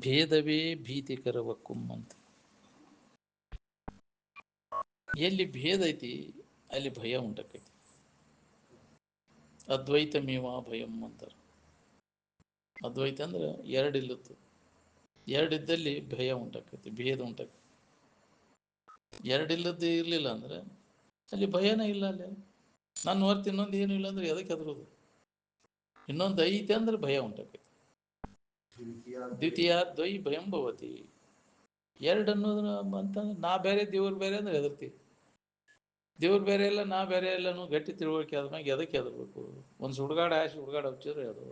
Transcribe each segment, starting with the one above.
ಭೇದವೇ ಭೀತಿಕರವಕ್ಕುಂ ಅಂತ. ಎಲ್ಲಿ ಭೇದ ಐತಿ ಅಲ್ಲಿ ಭಯ ಉಂಟಾಕೈತಿ. ಅದ್ವೈತಮೇವ ಭಯಂ ಅಂತಾರೆ. ಅದ್ವೈತ ಅಂದ್ರೆ ಎರಡಿಲ್ಲತ್ತು, ಎರಡಿದ್ದಲ್ಲಿ ಭಯ ಉಂಟಾಕೈತಿ, ಭೇದ ಉಂಟಾಕೈತಿ. ಎರಡಿಲ್ಲದ್ದು ಇರಲಿಲ್ಲ ಅಂದ್ರೆ ಅಲ್ಲಿ ಭಯನೇ ಇಲ್ಲ. ಅಲ್ಲಿ ನಾನು ಹೊರ್ತು ಇನ್ನೊಂದು ಏನು ಇಲ್ಲ ಅಂದ್ರೆ ಎದಕ್ಕೆ ಹೆದರೋದು? ಇನ್ನೊಂದು ಐತೆ ಅಂದ್ರೆ ಭಯ ಉಂಟಾಕೈತಿ. ದ್ವಿತೀಯ ದ್ವೈ ಭಯಂ ಭವತಿ. ಎರಡು ಅನ್ನೋದು ಅಂತಂದ್ರೆ ನಾ ಬೇರೆ ದೇವ್ರು ಬೇರೆ ಅಂದ್ರೆ ಹೆದರ್ತೀವಿ. ದೇವ್ರು ಬೇರೆ ಇಲ್ಲ, ನಾ ಬೇರೆ ಎಲ್ಲನೂ ಗಟ್ಟಿ ತಿಳುವಳಿಕೆ ಆದ್ಮ್ಯಾಗ ಎದಕ್ಕೆ ಹೆದರ್ಬೇಕು? ಒಂದು ಸುಡ್ಗಾಡ ಆಶೆ ಹುಡುಗಾಡ ಹಚ್ಚಿದ್ರೆ ಅದು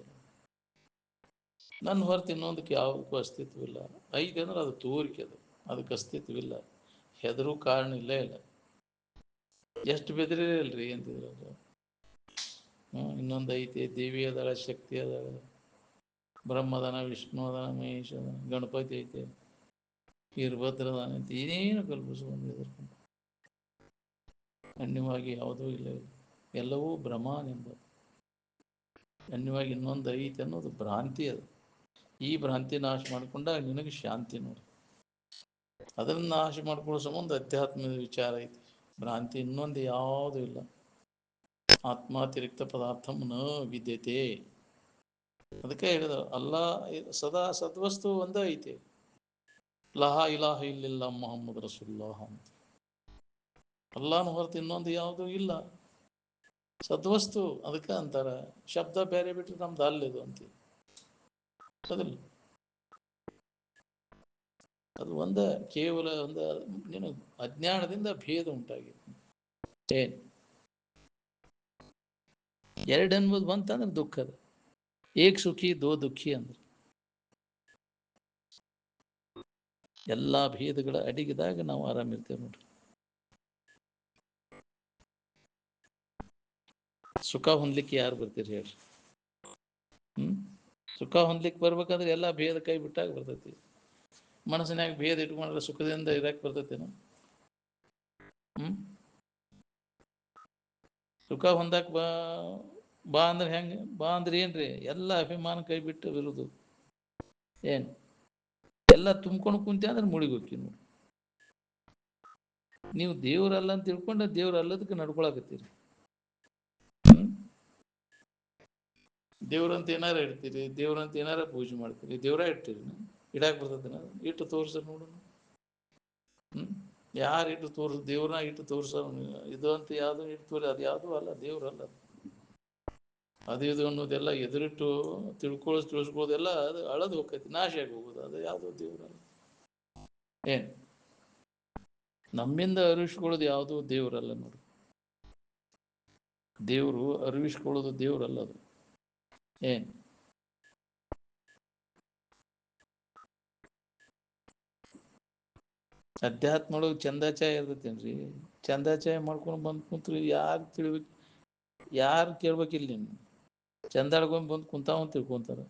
ನನ್ನ ಹೊರತು ಇನ್ನೊಂದಕ್ಕೆ ಯಾವುದಕ್ಕೂ ಅಸ್ತಿತ್ವವಿಲ್ಲ. ಐತೆ ಅಂದ್ರೆ ಅದು ತೋರಿಕೆ, ಅದಕ್ಕೆ ಅಸ್ತಿತ್ವವಿಲ್ಲ, ಹೆದರು ಕಾರಣ ಇಲ್ಲೇ ಇಲ್ಲ. ಎಷ್ಟು ಬೆದರಿಲ್ರಿ ಅಂತಿದ್ರು ಅದು. ಇನ್ನೊಂದು ಐತೆ, ದೇವಿ ಅದಾಳ, ಶಕ್ತಿ ಅದಾಳ, ಬ್ರಹ್ಮದನ, ವಿಷ್ಣು ಅದನ, ಮಹೇಶ ಅದನ, ಗಣಪತಿ ಐತೆ, ವೀರಭದ್ರದಾನ ಅಂತ ಏನೇನು ಕಲ್ಪಿಸ್ಕೊಂಡು ಎದುರ್ಕೊಂಡು ಅನ್ಯವಾಗಿ ಯಾವುದೂ ಇಲ್ಲ. ಎಲ್ಲವೂ ಭ್ರಮಾನೆಂಬುದು. ಅನ್ಯವಾಗಿ ಇನ್ನೊಂದು ಐತೆ ಅನ್ನೋದು ಭ್ರಾಂತಿ. ಅದು ಈ ಭ್ರಾಂತಿ ನಾಶ ಮಾಡಿಕೊಂಡಾಗ ನಿನಗೆ ಶಾಂತಿ ನೋಡಿ. ಅದನ್ನು ನಾಶ ಮಾಡ್ಕೊಳ್ಳೋ ಸಂಬಂಧ ಅಧ್ಯಾತ್ಮದ ವಿಚಾರ ಐತಿ. ಭ್ರಾಂತಿ ಇನ್ನೊಂದು ಯಾವುದೂ ಇಲ್ಲ. ಆತ್ಮಾತಿರಿಕ್ತ ಪದಾರ್ಥ ನ ವಿದ್ಯತೆ. ಅದಕ್ಕೆ ಹೇಳಿದ ಅಲ್ಲ, ಸದಾ ಸದ್ವಸ್ತು ಒಂದೇ ಐತಿ. ಲಹಾ ಇಲಾಹ ಇಲ್ಲಿಲ್ಲ ಮೊಹಮ್ಮದ್ ರಸೂಲುಲ್ಲಾಹ ಅಂತ. ಅಲ್ಲಾನು ಹೊರತು ಇನ್ನೊಂದು ಯಾವುದೂ ಇಲ್ಲ. ಸದ್ವಸ್ತು ಅದಕ್ಕೆ ಅಂತಾರ. ಶಬ್ದ ಬೇರೆ ಬಿಟ್ಟರೆ ನಮ್ದು ಅಲ್ಲಿದು ಅಂತೀವಿ, ಅದಲ್ಲ. ಅದು ಒಂದ ಕೇವಲ ಒಂದು ನೀನು ಅಜ್ಞಾನದಿಂದ ಭೇದ ಉಂಟಾಗಿದೆ. ಏನ್ ಎರಡು ಅನ್ಬೋದು ಬಂತಂದ್ರೆ ದುಃಖದ. ಏಕ್ ಸುಖಿ ದೋ ದುಃಖಿ ಅಂದ್ರೆ ಎಲ್ಲಾ ಭೇದಗಳ ಅಡಿಗಿದಾಗ ನಾವು ಆರಾಮಿರ್ತೇವೆ ನೋಡ್ರಿ. ಸುಖ ಹೊಂದ್ಲಿಕ್ಕೆ ಯಾರು ಬರ್ತೀರಿ ಹೇಳ್ರಿ? ಸುಖ ಹೊಂದ್ಲಿಕ್ಕೆ ಬರ್ಬೇಕಾದ್ರೆ ಎಲ್ಲಾ ಭೇದ ಕೈ ಬಿಟ್ಟಾಗ ಬರ್ತೈತಿ. ಮನಸ್ಸಿನಾಗ ಭೇದ ಇಟ್ಕೊಂಡ್ರೆ ಸುಖದಿಂದ ಇರಕ್ಕೆ ಬರ್ತೈತೇನು? ಸುಖ ಹೊಂದಕ್ ಬಾ ಬಾ ಅಂದ್ರೆ ಹೆಂಗೆ? ಬಾ ಅಂದ್ರೆ ಏನ್ರಿ? ಎಲ್ಲ ಅಭಿಮಾನ ಕೈ ಬಿಟ್ಟು ಇರುವುದು. ಏನು ಎಲ್ಲ ತುಂಬ್ಕೊಂಡು ಕುಂತೆ ಅಂದ್ರೆ ಮುಳುಗಿ ಹೋಗ್ತೀವಿ ನೋಡಿ. ನೀವು ದೇವ್ರಲ್ಲ ಅಂತ ತಿಳ್ಕೊಂಡ್ರೆ ದೇವ್ರ ಅಲ್ಲದಕ್ಕೆ ನಡ್ಕೊಳಕತ್ತೀರಿ. ದೇವ್ರಂತ ಏನಾರ ಇಡ್ತೀರಿ, ದೇವ್ರಂತ ಏನಾರ ಪೂಜೆ ಮಾಡ್ತೀರಿ, ದೇವ್ರ ಇಡ್ತೀರಿ. ಇಡಾಕ್ ಬರ್ತೈತೆ ಇಟ್ಟು ತೋರ್ಸ ನೋಡೋಣ. ಯಾರು ಇಟ್ಟು ತೋರ್ಸ? ದೇವ್ರನ್ನ ಇಟ್ಟು ತೋರ್ಸ. ಇದು ಅಂತ ಯಾವ್ದು ಇಟ್ಟು ತೋರಿ, ಅದು ಯಾವುದೂ ಅಲ್ಲ, ದೇವ್ರಲ್ಲ. ಅದು ಇದು ಅನ್ನೋದೆಲ್ಲ ಎದುರಿಟ್ಟು ತಿಳಿಸ್ಕೊಳ್ಳೋದೆಲ್ಲ ಅದು ಅಳದು ಹೋಗ್ತೈತಿ, ನಾಶ ಆಗಿ ಹೋಗೋದು. ಅದು ಯಾವುದೋ ದೇವ್ರಲ್ಲ. ಏನ್ ನಮ್ಮಿಂದ ಅರಿವಿಸ್ಕೊಳ್ಳೋದು ಯಾವುದೂ ದೇವ್ರಲ್ಲ ನೋಡಿ. ದೇವರು ಅರಿವಿಸ್ಕೊಳ್ಳೋದು ದೇವ್ರಲ್ಲ. ಅದು ಏನ್ ಅಧ್ಯಾತ್ಮ ಒಳಗೆ ಚಂದಾಚಾಯ ಇರ್ತೈತೇನ್ರಿ? ಚಂದಾಚಾಯ ಮಾಡ್ಕೊಂಡು ಬಂದು ಕುಂತ್ರು ಯಾರು ತಿಳ್ಬೇಕು? ಯಾರು ಕೇಳ್ಬೇಕಿಲ್ಲ. ನೀನು ಚಂದಾಡ್ಕೊಂಡು ಬಂದು ಕುಂತಾವಂತ ತಿಳ್ಕೊಂತಾರ.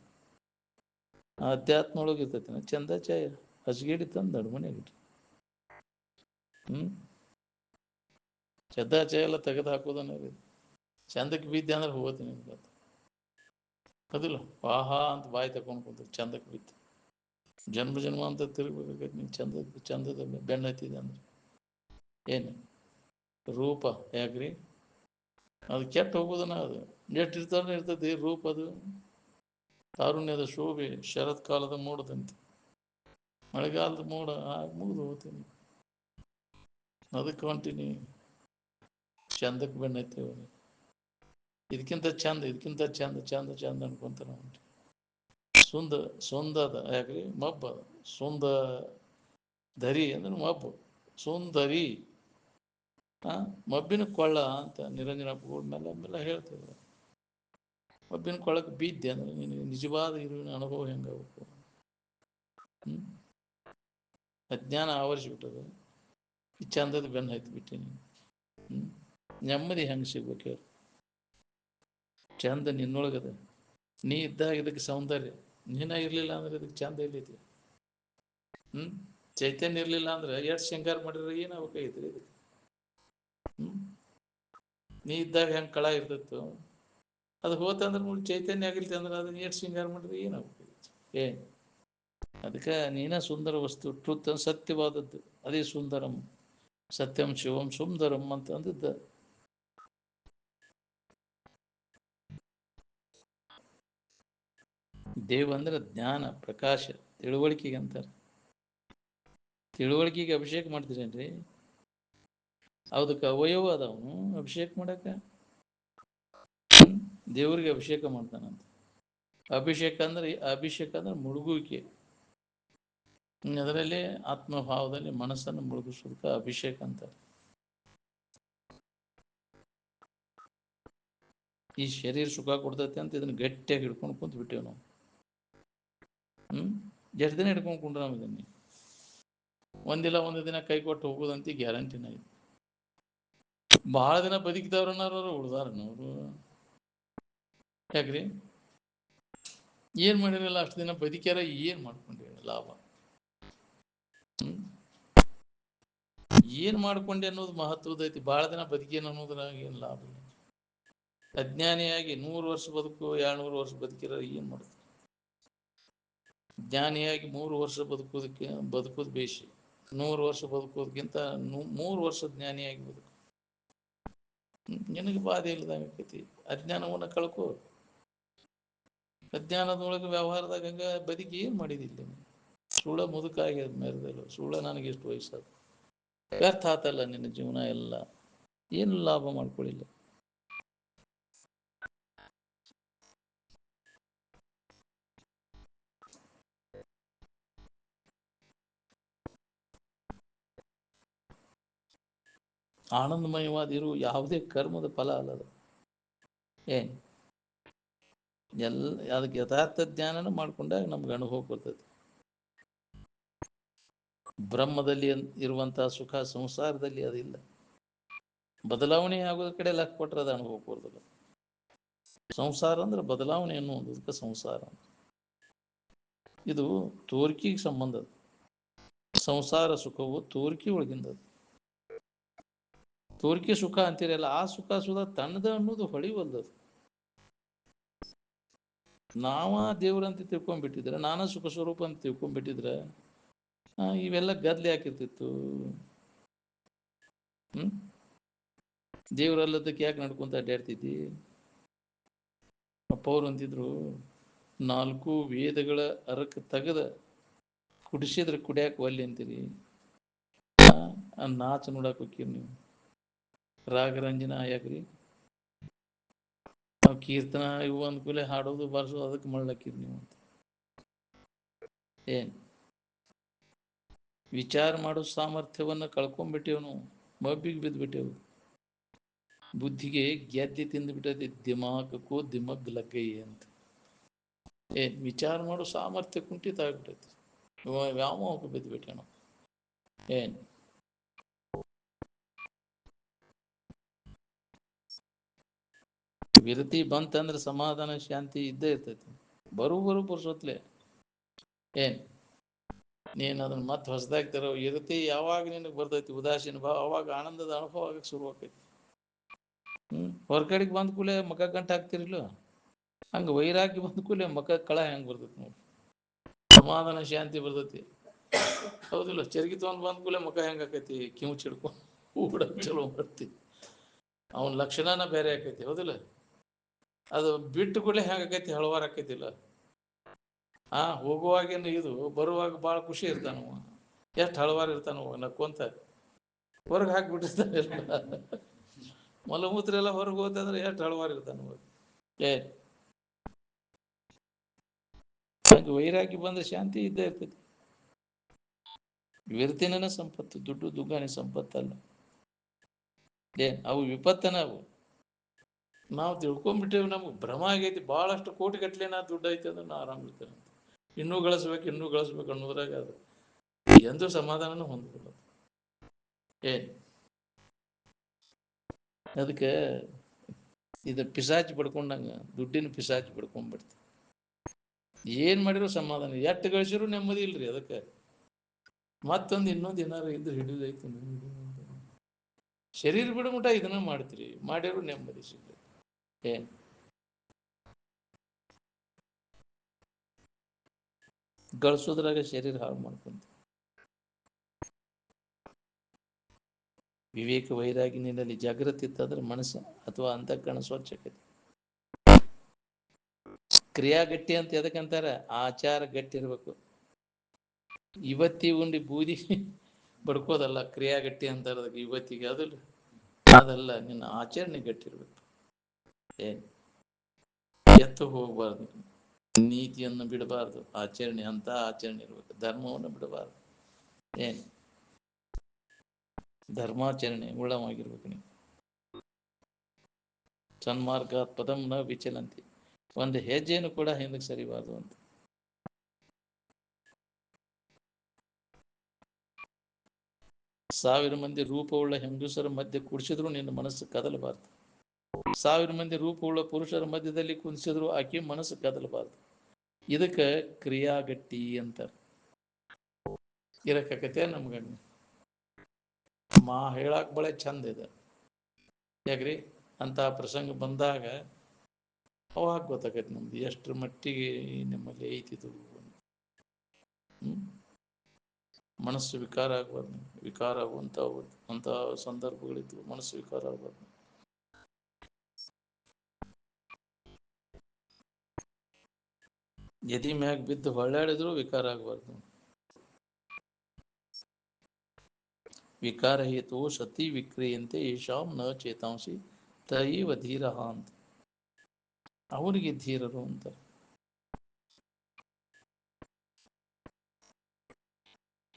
ಅಧ್ಯಾತ್ಮ ಒಳಗೆ ಇರ್ತೈತಿ ಚಂದಾಚಾಯ. ಹಸಗೇಡಿ ತಂದು ನಡ್ಮನೆಯಾಗಿಟ್ರಿ. ಚಂದಾಚಾಯ ಎಲ್ಲ ತೆಗೆದು ಹಾಕೋದನ್ನ ಚಂದಕ್ಕೆ ಬಿದ್ದೆ ಅಂದ್ರೆ ಹೋಗುತ್ತೆ ನಿಮ್ಗೆ. ಅದಿಲ್ಲ ಆಹಾ ಅಂತ ಬಾಯಿ ತಗೊಂಡು ಕುಂತ ಚಂದಕ್ಕೆ ಬಿತ್ತು. ಜನ್ಮ ಜನ್ಮ ಅಂತ ತಿರುಗಬೇಕಾಗೈತೆ ನೀವು ಚಂದದ ಬೆನ್ನ ಹತ್ತಿದೆ ಅಂದ್ರೆ. ಏನು ರೂಪ ಯಾಕ್ರಿ? ಅದು ಕೆಟ್ಟ ಹೋಗೋದನ್ನ. ಅದು ಎಷ್ಟು ಇರ್ತದೆ ರೂಪ. ಅದು ತಾರುಣ್ಯದ ಶೋಭೆ, ಶರತ್ ಕಾಲದ ಮೋಡದಂತೆ, ಮಳೆಗಾಲದ ಮೋಡ ಮುಗಿದು ಹೋಗ್ತೀನಿ. ಅದಕ್ಕೆ ಹೊಂಟೀನಿ ಚಂದಕ್ಕೆ ಬೆನ್ನ ಹತ್ತೇವ. ಇದಕ್ಕಿಂತ ಚಂದ, ಇದಕ್ಕಿಂತ ಚಂದ ಚಂದ ಚಂದ ಅನ್ಕೊಂತ ನಾವು ಸುಂದದ ಯಾಕ್ರಿ? ಮಬ್ಬ ಸುಂದ ಧರಿ ಅಂದ್ರೆ ಮಬ್ಬು, ಸುಂದರಿ. ಮಬ್ಬಿನ ಕೊಳ್ಳ ಅಂತ ನಿರಂಜನ ಮೇಲೆ ಹೇಳ್ತಿದ್ರು. ಮಬ್ಬಿನ ಕೊಳ್ಳಕ್ಕೆ ಬಿದ್ದೆ ಅಂದ್ರೆ ನೀನು ನಿಜವಾದ ಇರುವಿನ ಅನುಭವ ಹೆಂಗಾಗಬೇಕು? ಅಜ್ಞಾನ ಆವರಿಸಿಬಿಟ್ಟದು. ಈ ಚಂದದ ಬೆನ್ನು ಹತ್ತಿ ಬಿಟ್ಟೀನಿ. ನೆಮ್ಮದಿ ಹೆಂಗೆ ಸಿಗ್ಬೇಕು ಹೇಳಿ? ಚಂದ ನಿನ್ನೊಳಗದ. ನೀ ಇದ್ದಾಗ ಇದಕ್ಕೆ ಸೌಂದರ್ಯ. ನೀನ ಇರ್ಲಿಲ್ಲ ಅಂದ್ರೆ ಇದಕ್ಕೆ ಚಂದ ಇಲ್ಲೈತಿ. ಚೈತನ್ಯ ಇರ್ಲಿಲ್ಲ ಅಂದ್ರೆ ಎಷ್ಟು ಶೃಂಗಾರ ಮಾಡಿದ್ರೆ ಏನಾಗಬೇಕಾಗಿತ್ರಿ ಇದಕ್ಕೆ? ನೀ ಇದ್ದಾಗ ಹೆಂಗೆ ಕಳ ಇರ್ತಿತ್ತು, ಅದು ಹೋತಂದ್ರೆ ನೋಡಿ ಚೈತನ್ಯ ಆಗಿಲ್ತಿ ಅಂದ್ರೆ ಅದನ್ನ ಎಷ್ಟು ಶೃಂಗಾರ ಮಾಡಿದ್ರೆ ಏನಾಗಬೇಕಾಗಿತ್ತು? ಏನು ಅದಕ್ಕೆ ನೀನ ಸುಂದರ ವಸ್ತು, ಟ್ರುತ್ ಸತ್ಯವಾದದ್ದು, ಅದೇ ಸುಂದರಂ, ಸತ್ಯಂ ಶಿವಂ ಸುಂದರಂ ಅಂತ ಅಂದಿದ್ದ. ದೇವ ಅಂದ್ರೆ ಜ್ಞಾನ, ಪ್ರಕಾಶ, ತಿಳುವಳಿಕೆಗೆ ಅಂತಾರೆ. ತಿಳುವಳಿಕೆಗೆ ಅಭಿಷೇಕ ಮಾಡ್ತೀರೇನ್ರಿ? ಅದಕ್ಕೆ ಅವಯವ ಅದಾವನು ಅಭಿಷೇಕ ಮಾಡಕ. ದೇವರಿಗೆ ಅಭಿಷೇಕ ಮಾಡ್ತಾನಂತ. ಅಭಿಷೇಕ ಅಂದ್ರೆ ಮುಳುಗುವಿಕೆ. ಅದರಲ್ಲಿ ಆತ್ಮಭಾವದಲ್ಲಿ ಮನಸ್ಸನ್ನು ಮುಳುಗಿಸೋದಕ್ಕೆ ಅಭಿಷೇಕ ಅಂತಾರೆ. ಈ ಶರೀರ ಸುಖ ಕೊಡ್ತೈತೆ ಅಂತ ಇದನ್ನ ಗಟ್ಟಿಯಾಗಿ ಹಿಡ್ಕೊಂಡು ಕುಂತ ಬಿಟ್ಟೇವ್ ನಾವು. ಎಷ್ಟು ದಿನ ಹಿಡ್ಕೊಂಡು ಕುಂಡ್ರ ನಾವು ಇದನ್ನ? ಒಂದಿಲ್ಲ ಒಂದು ದಿನ ಕೈ ಕೊಟ್ಟು ಹೋಗೋದಂತ ಗ್ಯಾರಂಟಿನ ಇದೆ. ಬಹಳ ದಿನ ಬದುಕಿದವ್ರನ್ನಾರು ಉಳ್ದಾರನವರು. ಯಾಕ್ರಿ? ಏನ್ ಮಾಡಿರಲ್ಲ ಅಷ್ಟು ದಿನ ಬದುಕ್ಯಾರ, ಏನ್ ಮಾಡ್ಕೊಂಡ್ರಿ ಲಾಭ? ಏನ್ ಮಾಡ್ಕೊಂಡೆ ಅನ್ನೋದು ಮಹತ್ವದೈತಿ. ಬಹಳ ದಿನ ಬದುಕೇನು ಅನ್ನೋದ್ರಾಗ ಏನ್ ಲಾಭ ಇಲ್ಲ. ಅಜ್ಞಾನಿಯಾಗಿ 100 ವರ್ಷ ಬದುಕು, 200 ವರ್ಷ ಬದುಕಿರ ಏನ್ ಮಾಡ್ತಾರೆ? ಜ್ಞಾನಿಯಾಗಿ 3 ವರ್ಷ ಬದುಕೋದು ಬೇಷಿ. 100 ವರ್ಷ ಬದುಕೋದಕ್ಕಿಂತ 3 ವರ್ಷ ಜ್ಞಾನಿಯಾಗಿ ಬದುಕು. ನಿನಗೆ ಬಾಧೆ ಇಲ್ಲದಾಗೈತಿ. ಅಜ್ಞಾನವನ್ನ ಕಳ್ಕೋ. ಅಜ್ಞಾನದೊಳಗೆ ವ್ಯವಹಾರದಾಗ ಹಂಗ ಬದುಕಿ ಏನ್ ಮಾಡಿದಿಲ್ಲ? ಸುಳ್ಳ ಮುದುಕಾಗಿ ಮೆರೆದಲ್ಲ. ಸುಳ್ಳ ನನಗೆ ಎಷ್ಟು ವಯಸ್ಸಾದ ವ್ಯರ್ಥ ಆತಲ್ಲ ನಿನ್ನ ಜೀವನ ಎಲ್ಲ. ಏನು ಲಾಭ ಮಾಡ್ಕೊಳ್ಳಿಲ್ಲ. ಆನಂದಮಯವಾದಿರು ಯಾವುದೇ ಕರ್ಮದ ಫಲ ಅಲ್ಲದ. ಏನ್ ಅದಕ್ಕೆ ಯಥಾರ್ಥ ಜ್ಞಾನನ ಮಾಡ್ಕೊಂಡಾಗ ನಮ್ಗೆ ಅನುಭವ ಬರ್ತದೆ. ಬ್ರಹ್ಮದಲ್ಲಿ ಇರುವಂತಹ ಸುಖ ಸಂಸಾರದಲ್ಲಿ ಅದಿಲ್ಲ. ಬದಲಾವಣೆ ಆಗೋದ ಕಡೆ ಲಕ್ ಕೊಟ್ಟರೆ ಅದು ಅನುಭವ ಬರ್ತದೆ. ಸಂಸಾರ ಅಂದ್ರೆ ಬದಲಾವಣೆ ಅನ್ನುವುದಕ್ಕೆ ಸಂಸಾರ. ಇದು ತೋರಿಕೆಗೆ ಸಂಬಂಧ. ಸಂಸಾರ ಸುಖವು ತೋರಿಕೆ ಒಳಗಿಂದದು. ತೋರಿಕೆ ಸುಖ ಅಂತೀರಲ್ಲ, ಆ ಸುಖ ಸುಧ ತನ್ನದ ಅನ್ನೋದು ಹೊಳಿವಲ್ಲದು. ನಾವ ದೇವ್ರಂತ ತಿಳ್ಕೊಂಡ್ಬಿಟ್ಟಿದ್ರೆ, ನಾನಾ ಸುಖ ಸ್ವರೂಪ ಅಂತ ತಿಳ್ಕೊಂಡ್ಬಿಟ್ಟಿದ್ರೆ ಇವೆಲ್ಲ ಗದ್ಲೆ ಹಾಕಿರ್ತಿತ್ತು. ದೇವ್ರಲ್ಲದಕ್ಕೆ ಯಾಕೆ ನಡ್ಕೊಂತ ಅಡ್ಡಾಡ್ತಿದ್ದಿ? ಅಪ್ಪ ಅವ್ರು ಅಂತಿದ್ರು, 4 ವೇದಗಳ ಅರಕ ತೆಗದ ಕುಡಿಸಿದ್ರೆ ಕುಡಿಯಾಕ ಒಲ್ಲೆ ಅಂತೀರಿ, ನಾಚ ನೋಡಕ್ ಹೋಗ್ತೀರಿ ನೀವು. ರಾಗರಂಜನ ಯಾಕ್ರಿ? ನಾವು ಕೀರ್ತನ ಇವು ಅಂದ್ಕೂಲೆ ಹಾಡೋದು ಬರ್ಸೋದು ಅದಕ್ಕೆ ಮಾಡ್ಲಕ್ಕಿರಿ ನೀವು ಅಂತ. ಏನ್ ವಿಚಾರ ಮಾಡೋ ಸಾಮರ್ಥ್ಯವನ್ನ ಕಳ್ಕೊಂಡ್ಬಿಟ್ಟೇವ್ ನಾವು. ಮಬ್ಬಿಗೆ ಬಿದ್ದುಬಿಟ್ಟೇವು. ಬುದ್ಧಿಗೆ ಗೆದ್ದಿ ತಿಂದುಬಿಟ್ಟೈತಿ. ದಿಮಾಕಕ್ಕೂ ದಿಮಗ್ ಲಗ್ಗಯ್ಯ ಅಂತ. ವಿಚಾರ ಮಾಡೋ ಸಾಮರ್ಥ್ಯ ಕುಂಠಿತ ಆಗ್ಬಿಟ್ಟೈತಿ. ವ್ಯಾಮೋಹಕ್ಕೆ ಬಿದ್ದುಬಿಟ್ಟೆ ನಾವು. ಏನ್ ವಿರತಿ ಬಂತಂದ್ರೆ ಸಮಾಧಾನ ಶಾಂತಿ ಇದ್ದೇ ಇರ್ತೈತಿ. ಬರು ಪುರುಸೊತ್ಲೆ. ಏನ್ ನೀನ್ ಅದನ್ನ ಮತ್ತೆ ಹೊಸದಾಗಿ ತರೋ ಇರತಿ ಯಾವಾಗ ನಿನಗೆ ಬರ್ತೈತಿ ಉದಾಸೀನ ಭಾವ, ಅವಾಗ ಆನಂದದ ಅನುಭವ ಆಗಕ್ಕೆ ಶುರು ಆಕೈತಿ. ಹೊರಗಡೆಗೆ ಬಂದ ಕೂಲೆ ಮಕ ಗಂಟು ಹಾಕ್ತಿರ್ಲಿಲ್ಲ, ಹಂಗ ವೈರಾಗ್ಯ ಬಂದ ಕೂಲೆ ಮಕ ಕಳ ಹೆಂಗ್ ಬರ್ತೈತಿ ನೋಡಿ. ಸಮಾಧಾನ ಶಾಂತಿ ಬರ್ತೈತಿ. ಹೌದಿಲ್ಲ? ಚರ್ಗಿ ತಗೊಂಡ್ ಬಂದ ಕೂಲೆ ಮಕ ಹೆಂಗ್ ಆಕೈತಿ? ಕಿವು ಚಿಡ್ಕೊಂಡು ಕೂಡ ಚಲೋ ಬರ್ತಿ. ಅವನ ಲಕ್ಷಣನ ಬೇರೆ ಆಕೈತಿ. ಹೌದಿಲ್ಲ? ಅದು ಬಿಟ್ಟು ಕೂಡಲೇ ಹೆಂಗಾಕೈತಿ? ಹಳವಾರ ಆಕೈತಿಲ್ಲ. ಹೋಗುವಾಗೇನು ಇದು, ಬರುವಾಗ ಭಾಳ ಖುಷಿ ಇರ್ತಾನವ. ಎಷ್ಟು ಹಳವಾರ ಇರ್ತಾನವ, ನಕ್ಕೊಂತ ಹೊರಗೆ ಹಾಕಿಬಿಟ್ಟಿರ್ತಾನೆಲ್ಲ. ಮಲಮೂತ್ರ ಎಲ್ಲ ಹೊರಗೆ ಹೋತಂದ್ರೆ ಎಷ್ಟು ಹಳವಾರ ಇರ್ತಾನವ. ಹಾಗೆ ವೈರಾಗ್ಯ ಬಂದ್ರೆ ಶಾಂತಿ ಇದ್ದೇ ಇರ್ತೈತಿ. ವಿರ್ತಿನ ಸಂಪತ್ತು, ದುಡ್ಡು ದುಗ್ಗಾಣಿ ಸಂಪತ್ತಲ್ಲ. ಅವು ವಿಪತ್ತನ ಅವು. ನಾವು ತಿಳ್ಕೊಂಡ್ಬಿಟ್ಟೇವಿ, ನಮ್ಗೆ ಭ್ರಮ ಆಗೈತಿ. ಭಾಳಷ್ಟು ಕೋಟಿಗಟ್ಟಲೆ ದುಡ್ಡು ಐತೆ ಅಂದ್ರೆ ನಾ ಆರಾಮ್ ಇರ್ತೇನೆ ಅಂತ. ಇನ್ನೂ ಗಳಿಸ್ಬೇಕು ಅನ್ನೋದ್ರಾಗ ಅದು ಎಂದೂ ಸಮಾಧಾನನೂ ಹೊಂದ್ಕೊಳ್ಳೋದು. ಅದಕ್ಕೆ ಇದು ಪಿಸಾಚಿ ಪಡ್ಕೊಂಡಂಗ, ದುಡ್ಡಿನ ಪಿಸಾಚಿ ಪಡ್ಕೊಂಡ್ಬಿಡ್ತು. ಏನ್ ಮಾಡಿರೋ ಸಮಾಧಾನ, ಎಷ್ಟು ಗಳಿಸಿದ್ರು ನೆಮ್ಮದಿ ಇಲ್ರಿ. ಅದಕ್ಕೆ ಮತ್ತೊಂದು ಇನ್ನೊಂದು ಏನಾರು ಇದ್ರೆ ಹಿಡಿದೈತಿ. ಶರೀರ ಬಿಡ್ಮುಟ ಇದನ್ನ ಮಾಡ್ತೀರಿ, ಮಾಡಿರೋ ನೆಮ್ಮದಿ ಸಿಗ್ತೈತಿ. ಗಳಿಸೋದ್ರಾಗ ಶರೀರ ಹಾಳು ಮಾಡ್ಕೊಂತ. ವಿವೇಕ ವೈರಾಗಿ ನಿನ್ನಲ್ಲಿ ಜಾಗೃತಿ ಇತ್ತಂದ್ರೆ ಮನಸ್ಸು ಅಥವಾ ಅಂತಃಕರಣ ಸ್ವಚ್ಛಕತೆ. ಕ್ರಿಯಾ ಗಟ್ಟಿ ಅಂತ ಎದಕ್ಕಂತಾರೆ? ಆಚಾರ ಗಟ್ಟಿ ಇರ್ಬೇಕು. ಇವತ್ತಿ ಉಂಡಿ ಬೂದಿ ಬಡ್ಕೋದಲ್ಲ ಕ್ರಿಯಾ ಗಟ್ಟಿ ಅಂತಾರೆ. ಅದಕ್ಕೆ ಇವತ್ತಿಗೆ ಅದಲ್ಲ, ನಿನ್ನ ಆಚರಣೆ ಗಟ್ಟಿರ್ಬೇಕು. ಏನ್ ಎತ್ತು ಹೋಗಬಾರ್ದು, ನೀತಿಯನ್ನು ಬಿಡಬಾರ್ದು, ಆಚರಣೆ ಅಂತ ಆಚರಣೆ ಇರ್ಬೇಕು. ಧರ್ಮವನ್ನು ಬಿಡಬಾರ್ದು. ಏನ್ ಧರ್ಮಾಚರಣೆ ಉಳ್ಳವಾಗಿರ್ಬೇಕು. ನೀವು ಸನ್ಮಾರ್ಗಾತ್ ಪದಂ ನ ವಿಚಲಂತಿ, ಒಂದು ಹೆಜ್ಜೆಯನ್ನು ಕೂಡ ಹಿಂದಕ್ಕೆ ಸರಿಬಾರ್ದು ಅಂತ. ಸಾವಿರ ಮಂದಿ ರೂಪವುಳ್ಳ ಹೆಂಗಸರ ಮಧ್ಯೆ ಕುಡಿಸಿದ್ರು ನಿನ್ನ ಮನಸ್ಸು ಕದಲಬಾರ್ದು. ಸಾವಿರ ಮಂದಿ ರೂಪವುಳ್ಳ ಪುರುಷರ ಮಧ್ಯದಲ್ಲಿ ಕುದಿಸಿದ್ರು ಆಕೆ ಮನಸ್ಸು ಕದಲಬಾರ್ದು. ಇದಕ್ಕೆ ಕ್ರಿಯಾಗಟ್ಟಿ ಅಂತಾರೆ. ಇರಕತೆ ನಮ್ಗೆ ಹೇಳಕ್ ಬಳೆ ಚಂದ ಇದೆ. ಯಾಕ್ರಿ ಅಂತ ಪ್ರಸಂಗ ಬಂದಾಗ ಅವಾಗ ಗೊತ್ತಾಗತ್ತೆ ನಮ್ದು ಎಷ್ಟರ ಮಟ್ಟಿಗೆ ನಮ್ಮಲ್ಲಿ ಐತಿದು. ಮನಸ್ಸು ವಿಕಾರ ಆಗಬಾರ್ದು. ವಿಕಾರ ಆಗುವಂತ ಸಂದರ್ಭಗಳಿದ್ವು. ಮನಸ್ಸು ವಿಕಾರ ಆಗಬಾರ್ದು. ಎದಿ ಮ್ಯಾಗ ಬಿದ್ದು ಹೊಳ್ಳಾಡಿದ್ರು ವಿಕಾರ ಆಗಬಾರ್ದು. ವಿಕಾರ ಹೇತು ಸತಿ ವಿಕ್ರಿಯಂತೆ ಯಶಾಂ ನ ಚೇತಾಂಸಿ ತೈವ ಧೀರ ಅಂತ. ಅವರಿಗೆ ಧೀರರು ಅಂತ.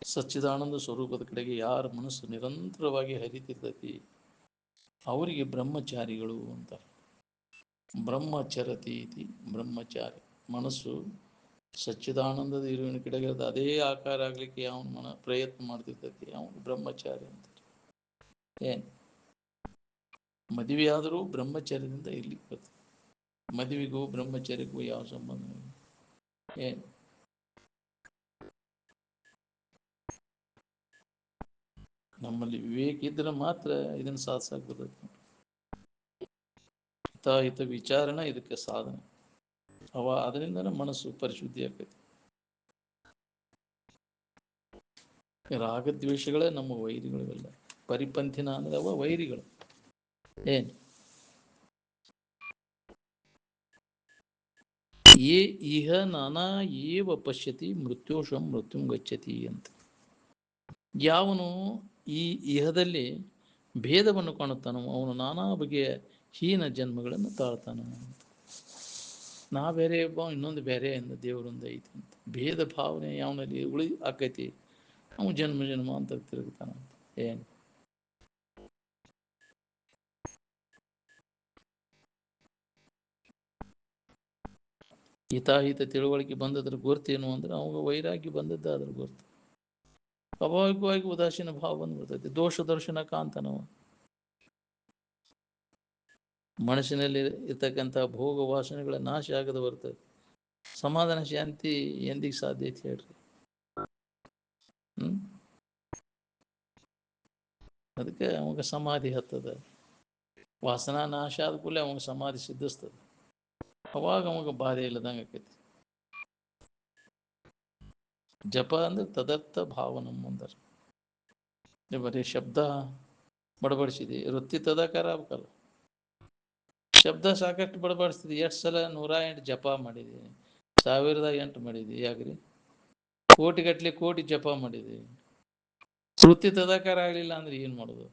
ಸಚ್ಚಿದಾನಂದ ಸ್ವರೂಪದ ಕಡೆಗೆ ಯಾರ ಮನಸ್ಸು ನಿರಂತರವಾಗಿ ಹರಿತಿರ್ತತಿ ಅವರಿಗೆ ಬ್ರಹ್ಮಚಾರಿಗಳು ಅಂತ. ಬ್ರಹ್ಮಚರತಿ ಇತಿ ಬ್ರಹ್ಮಚಾರಿ. ಮನಸ್ಸು ಸಚ್ಚಿದಾನಂದದ ಇರುವಿನ ಕಡೆಗೆ ಅದೇ ಆಕಾರ ಆಗ್ಲಿಕ್ಕೆ ಅವನ ಪ್ರಯತ್ನ ಮಾಡ್ತಿರ್ತೈತಿ, ಅವನು ಬ್ರಹ್ಮಚಾರಿ ಅಂತ. ಏನ್ ಮದುವೆಯಾದರೂ ಬ್ರಹ್ಮಚರ್ಯದಿಂದ ಇರ್ಲಿಕ್ಕೆ ಬರ್ತದೆ. ಮದುವೆಗೂ ಬ್ರಹ್ಮಚರ್ಯಕ್ಕೂ ಯಾವ ಸಂಬಂಧ? ಏನ್ ನಮ್ಮಲ್ಲಿ ವಿವೇಕ ಇದ್ರೆ ಮಾತ್ರ ಇದನ್ನು ಸಾಧಿಸಕ್ ಬರ್ತೈತಿ. ಹಿತ ವಿಚಾರಣ ಇದಕ್ಕೆ ಸಾಧನೆ. ಅದರಿಂದನೇ ಮನಸ್ಸು ಪರಿಶುದ್ಧಿ ಆಗ್ತೈತಿ. ರಾಗದ್ವೇಷಗಳೇ ನಮ್ಮ ವೈರಿಗಳಿಗೆಲ್ಲ. ಪರಿಪಂಥಿನ ಅಂದ್ರೆ ಅವ ವೈರಿಗಳು. ಏನ್ ಇಹ ನಾನಾ ಏವ ಪಶ್ಯತಿ ಮೃತ್ಯೋಷಂ ಮೃತ್ಯುಂ ಗಚ್ಚತಿ ಅಂತ. ಯಾವನು ಈ ಇಹದಲ್ಲಿ ಭೇದವನ್ನು ಕಾಣುತ್ತಾನೋ ಅವನು ನಾನಾ ಬಗೆಯ ಹೀನ ಜನ್ಮಗಳನ್ನು ತಾಳ್ತಾನ. ನಾ ಬೇರೆ ಒಬ್ಬ, ಇನ್ನೊಂದು ಬೇರೆ ಎಂದು ದೇವರೊಂದು ಐತಿ ಅಂತ ಭೇದ ಭಾವನೆ ಯಾವನಲ್ಲಿ ಆಕೈತಿ ಅವನು ಜನ್ಮ ಜನ್ಮ ಅಂತ ತಿರುಗ್ತಾನ. ಏನ್ ಹಿತಾಹಿತ ತಿಳುವಳಿಕೆ ಬಂದದ್ರ ಗುರ್ತೇನು ಅಂದ್ರೆ ಅವಾಗ ವೈರಾಗ್ಯ ಬಂದದ್ದ ಅದ್ರ ಗುರ್ತು. ಸ್ವಾಭಾವಿಕವಾಗಿ ಉದಾಸೀನ ಭಾವ ಬಂದ್ಬಿಡ್ತೈತಿ. ದೋಷ ದರ್ಶನ ಕಾಂತನವ. ಮನಸ್ಸಿನಲ್ಲಿ ಇರ್ತಕ್ಕಂಥ ಭೋಗ ವಾಸನೆಗಳ ನಾಶ ಆಗದ ಬರ್ತದೆ. ಸಮಾಧಾನ ಶಾಂತಿ ಎಂದಿಗೆ ಸಾಧ್ಯ ಐತಿ ಹೇಳ್ರಿ? ಅದಕ್ಕೆ ಅವಾಗ ಸಮಾಧಿ ಹತ್ತದ. ವಾಸನಾ ನಾಶ ಆದ ಕೂಡಲೇ ಅವಾಗ ಸಮಾಧಿ ಸಿದ್ಧಿಸ್ತದೆ. ಅವಾಗ ಅವಾಗ ಬಾಧೆ ಇಲ್ಲದಂಗೆ ಆಕೈತಿ. ಜಪ ಅಂದ್ರೆ ತದರ್ಥ ಭಾವನ ಮುಂದರ. ಬರೀ ಶಬ್ದ ಬಡಬಡಿಸಿದೆ, ವೃತ್ತಿ ತದಾಕಾರ ಆಗ್ಬೇಕಲ್ಲ. ಶಬ್ದ ಸಾಕಷ್ಟು ಬಡಬಡಿಸ್ತಿದೆ. ಎಷ್ಟು ಸಲ 108 ಜಪ ಮಾಡಿದೆ, 1008 ಮಾಡಿದೆ. ಯಾಕ್ರಿ ಕೋಟಿಗಟ್ಟಲೆ ಕೋಟಿ ಜಪ ಮಾಡಿದೆ, ವೃತ್ತಿ ತದಾಕಾರ ಆಗ್ಲಿಲ್ಲ ಅಂದ್ರೆ ಏನ್ ಮಾಡೋದು?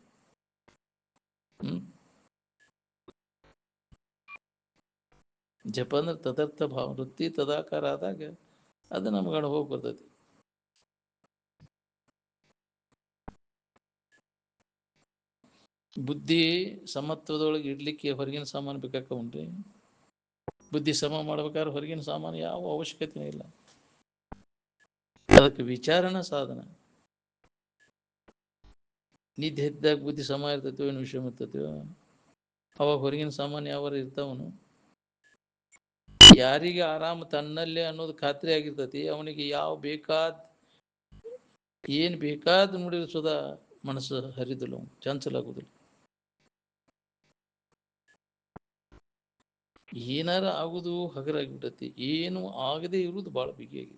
ಜಪ ಅಂದ್ರೆ ತದರ್ಥ ಭಾವ. ವೃತ್ತಿ ತದಾಕಾರ ಆದಾಗ ಅದು ನಮ್ಗಡ ಹೋಗಿ ಬರ್ತೈತಿ. ಬುದ್ಧಿ ಸಮತ್ವದೊಳಗೆ ಇಡ್ಲಿಕ್ಕೆ ಹೊರಗಿನ ಸಾಮಾನು ಬೇಕಾಕ ಉಂಟ್ರಿ. ಬುದ್ಧಿ ಸಮ ಮಾಡ್ಬೇಕಾದ್ರೆ ಹೊರಗಿನ ಸಾಮಾನು ಯಾವ ಅವಶ್ಯಕತೆ ಇಲ್ಲ. ಅದಕ್ಕೆ ವಿಚಾರಣ ಸಾಧನ. ನಿದ್ದೆ ಎದ್ದಾಗ ಬುದ್ಧಿ ಸಮ ಇರ್ತೈತೋ ಏನು ವಿಷಯ ಇರ್ತೈತೋ, ಅವಾಗ ಹೊರಗಿನ ಸಾಮಾನು ಯಾವ ಇರ್ತಾವನು. ಯಾರಿಗೆ ಆರಾಮ ತನ್ನಲ್ಲೇ ಅನ್ನೋದು ಖಾತ್ರಿ ಆಗಿರ್ತೈತಿ ಅವನಿಗೆ ಯಾವ ಏನ್ ಬೇಕಾದ ನೋಡಿದ್ರು ಸುಧಾ ಮನಸ್ಸು ಹರಿದಿಲ್ಲ, ಚಂಚಲಾಗುದಿಲ್ಲ. ಏನಾರ ಆಗುದು ಹಗರಾಗಿಬಿಟ್ಟತಿ, ಏನು ಆಗದೆ ಇರುವುದು ಬಹಳ ಬಿಗಿಯಾಗಿ.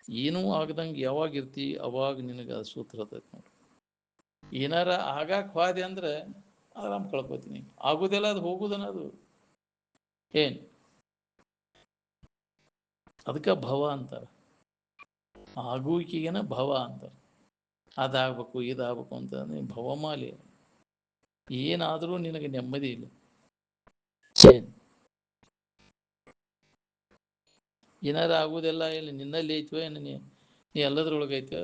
ಏನೂ ಆಗದಂಗೆ ಯಾವಾಗ ಇರ್ತಿ ಅವಾಗ ನಿನಗೆ ಅದು ಸೂತ್ರ ಅದ ನೋಡಿ. ಏನಾರ ಆಗಾಕ್ ಹೋದೆ ಅಂದ್ರೆ ಆರಾಮ್ ಕಳ್ಕೊತೀನಿ. ಆಗುದೆಲ್ಲ ಅದು ಹೋಗುದನ ಅದು ಏನ್ ಅದಕ್ಕೆ ಭವ ಅಂತಾರೆ. ಆಗುವಿಕೆಗೇನ ಭವ ಅಂತಾರೆ. ಅದಾಗಬೇಕು ಇದಾಗಬೇಕು ಅಂತ ಭವಮಾಲಿ. ಏನಾದರೂ ನಿನಗೆ ನೆಮ್ಮದಿ ಇಲ್ಲ. ಏನ್ ಏನಾರ ಆಗುದೆಲ್ಲ ಇಲ್ಲಿ ನಿನ್ನಲ್ಲಿ ಐತವ ಏನು ನೀ ಎಲ್ಲದ್ರೊಳಗೈತೆ.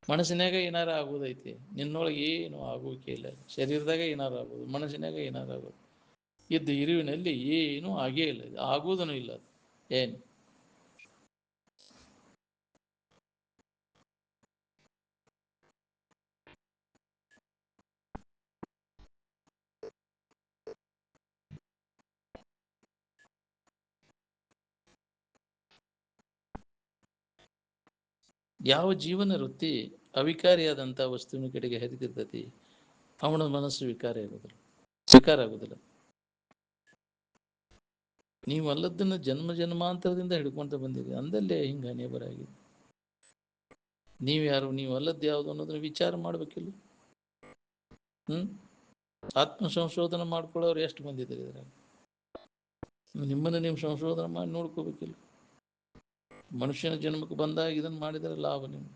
ಮನಸ್ಸಿನಾಗ ಏನಾರ ಆಗೋದೈತಿ, ನಿನ್ನೊಳಗೆ ಏನು ಆಗೋಕೆ ಇಲ್ಲ. ಶರೀರದಾಗ ಏನಾರು ಆಗೋದು, ಮನಸ್ಸಿನಾಗ ಏನಾರು ಆಗೋದು. ಇದ್ದು ಇರುವಿನಲ್ಲಿ ಏನೂ ಆಗೇ ಇಲ್ಲ, ಆಗುವುದೂ ಇಲ್ಲ. ಏನು ಯಾವ ಜೀವನ ವೃತ್ತಿ ಅವಿಕಾರಿಯಾದಂಥ ವಸ್ತುವಿನ ಕಡೆಗೆ ಹರಿತಿರ್ತತಿ, ಅವನ ಮನಸ್ಸು ವಿಕಾರ ಇರೋದಿಲ್ಲ, ವಿಕಾರ ಆಗುದಿಲ್ಲ. ನೀವು ಅಲ್ಲದನ್ನು ಜನ್ಮ ಜನ್ಮಾಂತರದಿಂದ ಹಿಡ್ಕೊಂತ ಬಂದಿರಿ, ಅಂದಲ್ಲೇ ಹಿಂಗೆ ಹಣೆ ಬರಾಗಿದೆ. ನೀವು ಯಾರು, ನೀವು ಅಲ್ಲದ್ದು ಯಾವುದು ಅನ್ನೋದನ್ನ ವಿಚಾರ ಮಾಡ್ಬೇಕಿಲ್ಲ. ಆತ್ಮ ಸಂಶೋಧನೆ ಮಾಡ್ಕೊಳ್ಳೋರು ಎಷ್ಟು ಬಂದಿದ್ದಾರೆ ಇದ್ರಾಗ. ನಿಮ್ಮನ್ನು ನೀವು ಸಂಶೋಧನೆ ಮಾಡಿ ನೋಡ್ಕೋಬೇಕಿಲ್ಲ. ಮನುಷ್ಯನ ಜನ್ಮಕ್ಕೆ ಬಂದಾಗ ಇದನ್ನು ಮಾಡಿದರೆ ಲಾಭ. ನೀವು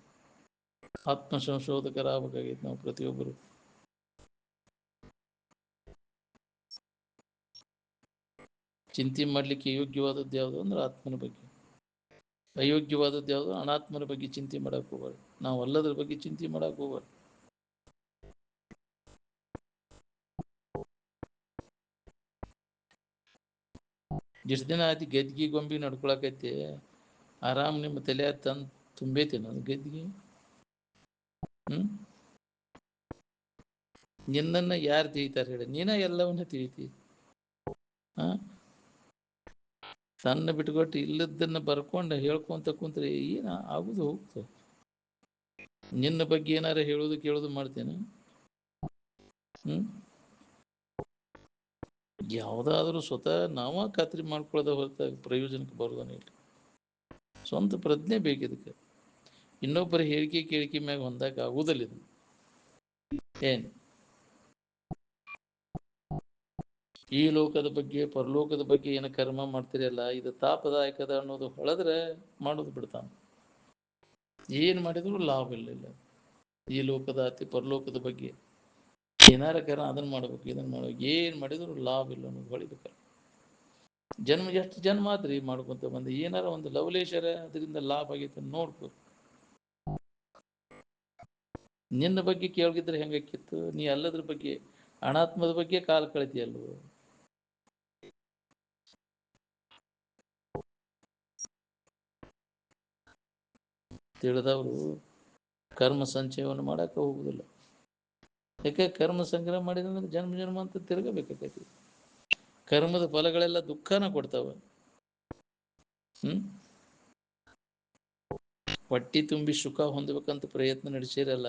ಆತ್ಮ ಸಂಶೋಧಕರಾಗಬೇಕಾಗಿತ್ತು ನಾವು ಪ್ರತಿಯೊಬ್ಬರು. ಚಿಂತೆ ಮಾಡಲಿಕ್ಕೆ ಯೋಗ್ಯವಾದದ್ದು ಯಾವುದು ಅಂದ್ರೆ ಆತ್ಮನ ಬಗ್ಗೆ, ಅಯೋಗ್ಯವಾದದ್ದು ಯಾವುದು ಅನಾತ್ಮನ ಬಗ್ಗೆ ಚಿಂತೆ ಮಾಡಕ್ಕೆ ಹೋಗ್ಬಾರ್ದು. ನಾವು ಅಲ್ಲದ್ರ ಬಗ್ಗೆ ಚಿಂತೆ ಮಾಡಕ್ಕೆ ಹೋಗ್ಬಾರ್ದು. ಎಷ್ಟು ದಿನ ಆಯ್ತು ಗೆದ್ಗಿ ಗೊಂಬಿ ನಡ್ಕೊಳಕೈತಿ, ಆರಾಮ್ ನಿಮ್ಮ ತಲೆ ತಂದು ತುಂಬೈತಿ ನಾನು ಗೆದ್ಗಿ. ನಿನ್ನನ್ನ ಯಾರು ತಿಳಿತಾರೆ ಹೇಳಿ, ನೀನ ಎಲ್ಲವನ್ನ ತಿಳಿತಿ. ಸಣ್ಣ ಬಿಟ್ಕೊಟ್ಟು ಇಲ್ಲದನ್ನ ಬರ್ಕೊಂಡು ಹೇಳ್ಕೊಂತ ಕುಂತ್ರೆ ಏನ ಆಗುದು ಹೋಗ್ತದೆ. ನಿನ್ನ ಬಗ್ಗೆ ಏನಾರ ಹೇಳುದು ಕೇಳುದು ಮಾಡ್ತೇನೆ. ಯಾವುದಾದ್ರೂ ಸ್ವತಃ ನಾವ ಖಾತ್ರಿ ಮಾಡ್ಕೊಳ್ಳೋದ ಹೊರತಾಗಿ ಪ್ರಯೋಜನಕ್ಕೆ ಬರೋದನ್ನ ಇಲ್ಲ. ಸ್ವಂತ ಪ್ರಜ್ಞೆ ಬೇಕಿದಕ್ಕೆ. ಇನ್ನೊಬ್ಬರ ಹೇಳಿಕೆ ಕೇಳಿಕೆ ಮ್ಯಾಗ ಹೊಂದಕ್ಕೆ ಆಗುವುದಿಲ್ಲ ಇದು. ಏನ್ ಈ ಲೋಕದ ಬಗ್ಗೆ ಪರಲೋಕದ ಬಗ್ಗೆ ಏನು ಕರ್ಮ ಮಾಡ್ತಿರಲ್ಲ, ಇದು ತಾಪದಾಯಕದ ಅನ್ನೋದು ಹೊಳೆದ್ರೆ ಮಾಡೋದು ಬಿಡ್ತಾನೆ. ಏನು ಮಾಡಿದ್ರು ಲಾಭ ಇಲ್ಲ. ಈ ಲೋಕದ ಅತಿ ಪರಲೋಕದ ಬಗ್ಗೆ ಏನಾರ ಕರ ಅದನ್ನ ಮಾಡ್ಬೇಕು, ಇದನ್ನ ಮಾಡ್ಬೇಕು, ಏನು ಮಾಡಿದ್ರು ಲಾಭ ಇಲ್ಲ ಅನ್ನೋದು ಹೊಳಿಬೇಕಲ್ಲ. ಜನ್ಮ ಎಷ್ಟು ಜನ್ಮ ಆದ್ರಿ ಮಾಡ್ಕೊಂತ ಬಂದು ಏನಾರ ಒಂದು ಲವಲೇಶರ ಅದರಿಂದ ಲಾಭ ಆಗೈತೆ ನೋಡ್ಕೊ. ನಿನ್ನ ಬಗ್ಗೆ ಕೇಳಿದ್ರೆ ಹೆಂಗಾಕಿತ್ತು, ನೀ ಅಲ್ಲದ್ರ ಬಗ್ಗೆ ಅನಾತ್ಮದ ಬಗ್ಗೆ ಕಾಲ ಕಳಿತೀಯಲ್ವ. ತಿಳಿದವರು ಕರ್ಮ ಸಂಚಯವನ್ನು ಮಾಡಕ್ಕೆ ಹೋಗುದಿಲ್ಲ. ಯಾಕೆ ಕರ್ಮ ಸಂಗ್ರಹ ಮಾಡಿದಂದ್ರೆ ಜನ್ಮ ಜನ್ಮ ಅಂತ ತಿರ್ಗಬೇಕಾಗೈತಿ. ಕರ್ಮದ ಫಲಗಳೆಲ್ಲ ದುಃಖನ ಕೊಡ್ತಾವ. ಹೊಟ್ಟಿ ತುಂಬಿ ಸುಖ ಹೊಂದಬೇಕಂತ ಪ್ರಯತ್ನ ನಡೆಸಿರಲ್ಲ,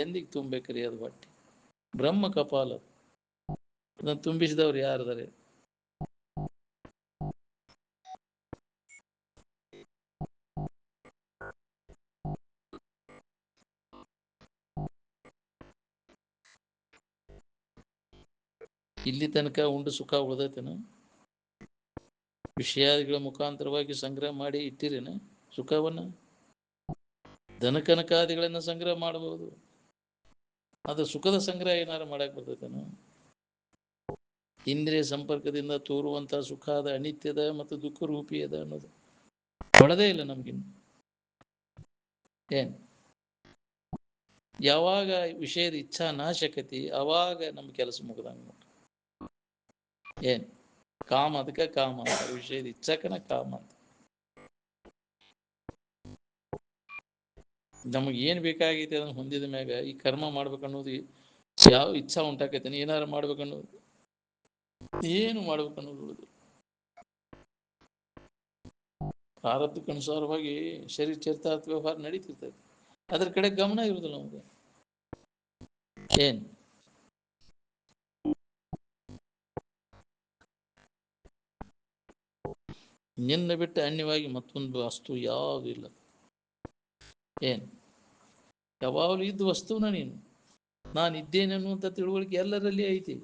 ಎಂದಿಗೆ ತುಂಬಬೇಕ್ರಿ ಅದು ಹೊಟ್ಟಿ? ಬ್ರಹ್ಮ ಕಪಾಲ ಅದನ್ನು ತುಂಬಿಸಿದವ್ರು ಯಾರದಾರೆ? ಇಲ್ಲಿ ತನಕ ಉಂಡು ಸುಖ ಉಳ್ದೈತೇನ? ವಿಷಯಾದಿಗಳ ಮುಖಾಂತರವಾಗಿ ಸಂಗ್ರಹ ಮಾಡಿ ಇಟ್ಟಿರೇನ ಸುಖವನ್ನ? ಧನಕನಕಾದಿಗಳನ್ನ ಸಂಗ್ರಹ ಮಾಡಬಹುದು, ಅದು ಸುಖದ ಸಂಗ್ರಹ ಏನಾರು ಮಾಡಕ್ ಬರ್ತೈತೇನ? ಇಂದ್ರಿಯ ಸಂಪರ್ಕದಿಂದ ತೋರುವಂತಹ ಸುಖ ಅದ ಅನಿತ್ಯದ ಮತ್ತು ದುಃಖ ರೂಪಿ ಅದ ಅನ್ನೋದು ಹೊಳದೇ ಇಲ್ಲ ನಮ್ಗಿನ್ನು. ಏನ್ ಯಾವಾಗ ವಿಷಯದ ಇಚ್ಛಾ ನಾಶಕತಿ ಅವಾಗ ನಮ್ ಕೆಲಸ ಮುಗ್ದಂಗ. ಏನ್ ಕಾಮ, ಅದಕ್ಕೆ ಕಾಮ ಅಂತ, ವಿಷಯದ ಇಚ್ಛಾಕನ ಕಾಮ ಅಂತ. ನಮಗೆ ಏನ್ ಬೇಕಾಗೈತಿ ಅದನ್ನ ಹೊಂದಿದ ಮ್ಯಾಗ ಈ ಕರ್ಮ ಮಾಡ್ಬೇಕನ್ನೋದು ಯಾವ ಇಚ್ಛಾ ಉಂಟಾಕೈತೇನೆ, ಏನಾರು ಮಾಡ್ಬೇಕನ್ನೋದು ಏನು ಮಾಡ್ಬೇಕನ್ನೋದು ಪ್ರಾರಬ್ಧಕ್ಕನುಸಾರವಾಗಿ ಶರೀರ ಚರಿತಾರ್ಥ ವ್ಯವಹಾರ ನಡೀತಿರ್ತೈತಿ. ಅದ್ರ ಕಡೆ ಗಮನ ಇರುವುದಿಲ್ಲ ನಮ್ಗೆ. ಏನ್ ನಿನ್ನ ಬಿಟ್ಟು ಅನ್ಯವಾಗಿ ಮತ್ತೊಂದು ವಸ್ತು ಯಾವುದೂ ಇಲ್ಲ. ಏನು ಯಾವಾಗಲೂ ಇದ್ದ ವಸ್ತುನ ನೀನು. ನಾನು ಇದ್ದೇನೆ ಅನ್ನುವಂಥ ತಿಳುವಳಿಕೆ ಎಲ್ಲರಲ್ಲಿ ಐತಿ.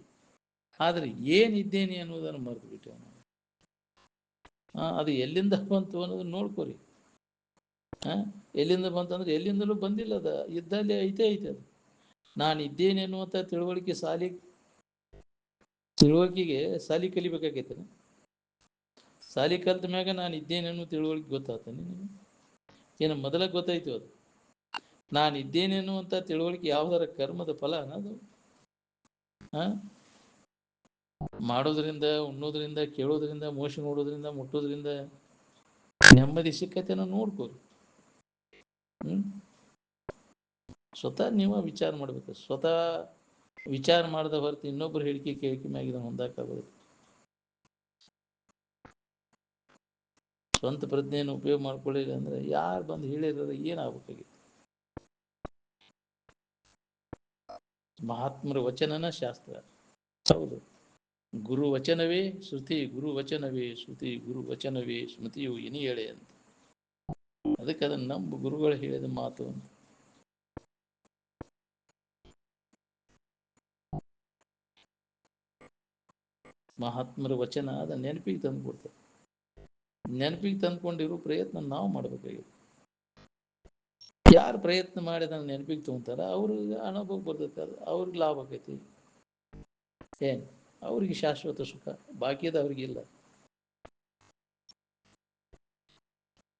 ಆದರೆ ಏನಿದ್ದೇನೆ ಅನ್ನೋದನ್ನು ಮರೆತು ಬಿಟ್ಟೆ. ಅದು ಎಲ್ಲಿಂದ ಬಂತು ಅನ್ನೋದನ್ನ ನೋಡ್ಕೊರಿ. ಎಲ್ಲಿಂದ ಬಂತಂದ್ರೆ ಎಲ್ಲಿಂದಲೂ ಬಂದಿಲ್ಲ. ಅದ ಇದ್ದಲ್ಲಿ ಐತೆ ಅದು. ನಾನು ಇದ್ದೇನೆ ಅನ್ನುವಂಥ ತಿಳುವಳಿಕೆಗೆ ಸಾಲಿ ಕಲಿಬೇಕಾಗೈತೆ. ಸಾಲಿ ಕಲ್ತ ಮ್ಯಾಗ ನಾನು ಇದ್ದೇನೆ ಅನ್ನೋ ತಿಳುವಳಿಕೆ ಗೊತ್ತಾಗ್ತಾನೆ ನಿನಗೆ? ಏನು ಮೊದಲ ಗೊತ್ತಾಯ್ತು ಅದು? ನಾನು ಇದ್ದೇನೆ ಅನ್ನುವಂಥ ತಿಳುವಳಿಕೆ ಯಾವುದರ ಕರ್ಮದ ಫಲ ಅನ್ನೋದು. ಮಾಡೋದ್ರಿಂದ, ಉಣ್ಣೋದ್ರಿಂದ, ಕೇಳೋದ್ರಿಂದ, ಮೋಶ ನೋಡೋದ್ರಿಂದ, ಮುಟ್ಟೋದ್ರಿಂದ ನೆಮ್ಮದಿ ಸಿಕ್ಕತೆನೋ ನೋಡ್ಕೋರಿ. ಸ್ವತಃ ನೀವು ವಿಚಾರ ಮಾಡ್ಬೇಕು. ಸ್ವತಃ ವಿಚಾರ ಮಾಡದ ಹೊರತು ಇನ್ನೊಬ್ಬರು ಹೇಳಿಕೆ ಕೇಳಿಕೆ ಮ್ಯಾಗಿದ ಹೊಂದಾಕಾಗೋದು. ಸ್ವಂತ ಪ್ರಜ್ಞೆಯನ್ನು ಉಪಯೋಗ ಮಾಡ್ಕೊಳ್ಳಿಲ್ಲ ಅಂದ್ರೆ ಯಾರು ಬಂದು ಹೇಳಿದ್ರೆ ಏನಾಗಬೇಕಾಗಿತ್ತು? ಮಹಾತ್ಮರ ವಚನನ ಶಾಸ್ತ್ರ. ಹೌದು. ಗುರು ವಚನವೇ ಶ್ರುತಿ, ಗುರು ವಚನವೇ ಶ್ರುತಿ, ಗುರು ವಚನವೇ ಸ್ಮೃತಿಯು ಇನಿ ಹೇಳೆ ಅಂತ. ಅದಕ್ಕೆ ಅದನ್ನು ನಮ್ಮ ಗುರುಗಳು ಹೇಳಿದ ಮಾತು. ಮಹಾತ್ಮರ ವಚನ ಅದ ನೆನಪಿಗೆ ತಂದುಕೊಡ್ತಾರೆ. ನೆನಪಿಗೆ ತಂದ್ಕೊಂಡಿರೋ ಪ್ರಯತ್ನ ನಾವು ಮಾಡ್ಬೇಕಾಗಿತ್ತು. ಯಾರು ಪ್ರಯತ್ನ ಮಾಡಿ ಅದನ್ನು ನೆನಪಿಗೆ ತಗೊಂತಾರ ಅವ್ರಿಗೆ ಅನುಭವ ಬರ್ತೈತೆ. ಅದು ಅವ್ರಿಗೆ ಲಾಭ ಆಕೈತಿ. ಏನು ಅವ್ರಿಗೆ ಶಾಶ್ವತ ಸುಖ. ಬಾಕಿಯದ ಅವ್ರಿಗಿಲ್ಲ.